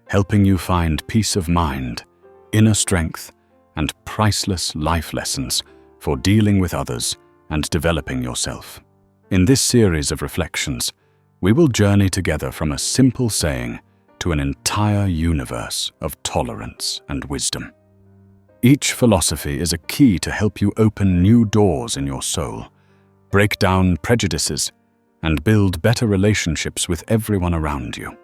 helping you find peace of mind, inner strength, and priceless life lessons for dealing with others and developing yourself. In this series of reflections, we will journey together from a simple saying to an entire universe of tolerance and wisdom. Each philosophy is a key to help you open new doors in your soul, break down prejudices, and build better relationships with everyone around you.